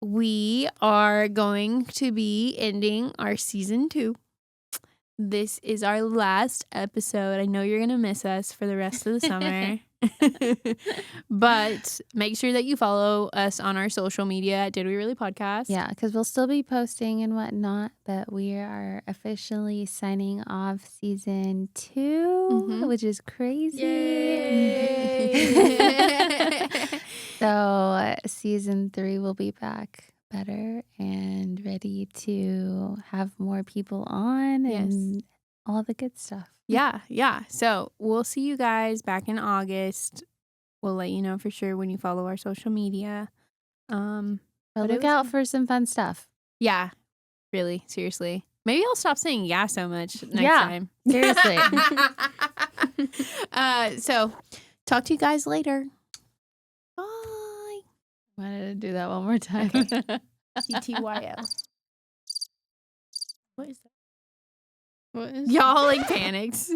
we are going to be ending our season 2. This is our last episode. I know you're going to miss us for the rest of the summer. But make sure that you follow us on our social media at Did We Really Podcast. Yeah, because we'll still be posting and whatnot, but we are officially signing off season 2, Mhm. which is crazy. Yay. So season 3 will be back better and ready to have more people on and all the good stuff. Yeah. So we'll see you guys back in August. We'll let you know for sure when you follow our social media. But But it look was out fun. for some fun stuff. Yeah, really, seriously. Maybe I'll stop saying yeah so much next Yeah, time. seriously. So talk to you guys later. Bye. Wanted to do that one more time. CTYL. What is that? What is Y'all like panicked.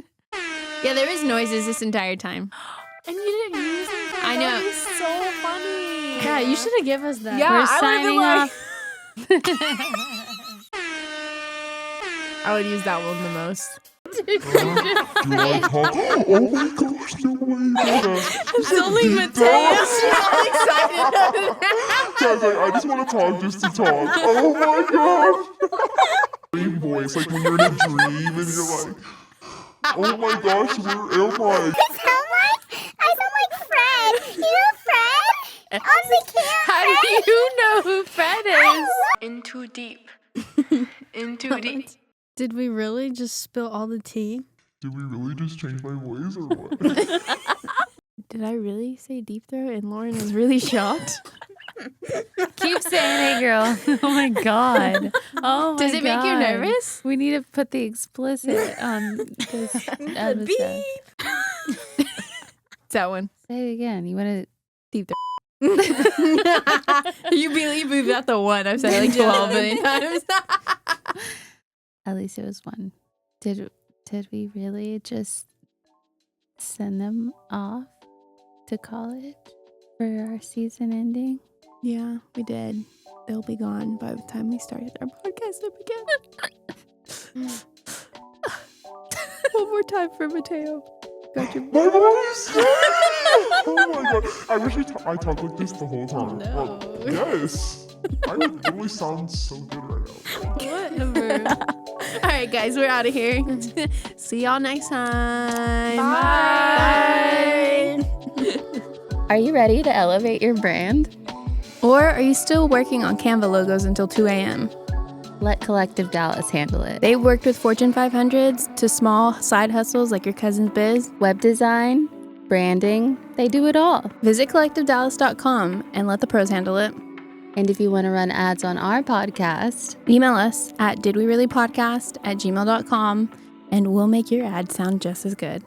Yeah, there was noises this entire time. And you didn't use them? I know. That was so funny. Yeah, you should have given us that. Yeah, We're I would've been signing like- off. I would use that one the most. Do I talk? Oh my gosh, no way. It's only Mateo. She's all excited. Guys, I just want to talk just to talk. Oh my gosh. Dream voice, like when you're in a dream and you're like, oh my gosh, we're airplanes. I sound like Fred. You know Fred? On the camera. How do you know who Fred is? In too deep. In too deep. Did we really just spill all the tea? Did we really just change my voice or what? Did I really say deep throat and Lauren was really shocked? Keep saying it, girl. Oh my god. Oh my Does it make you God. nervous? We need to put the explicit on this episode. That one. Say it again. You want Deep throat. You moved that the one. I've said it like 12 million times. to? At least it was one. Did we really just send them off to college for our season ending? Yeah, we did. They'll be gone by the time we started our podcast up again. One more time for Mateo. Got your My voice! Oh my god. I wish I talked like this the whole time. No. Yes. I would literally sound so good right now. whatever. All right, guys, we're out of here. See y'all next time. Bye. Are you ready to elevate your brand? Or are you still working on Canva logos until 2 a.m.? Let Collective Dallas handle it. They've worked with Fortune 500s to small side hustles like your cousin's biz. Web design, branding, they do it all. Visit collectivedallas.com and let the pros handle it. And if you want to run ads on our podcast, Email us at didwereallypodcast@gmail.com and we'll make your ad sound just as good.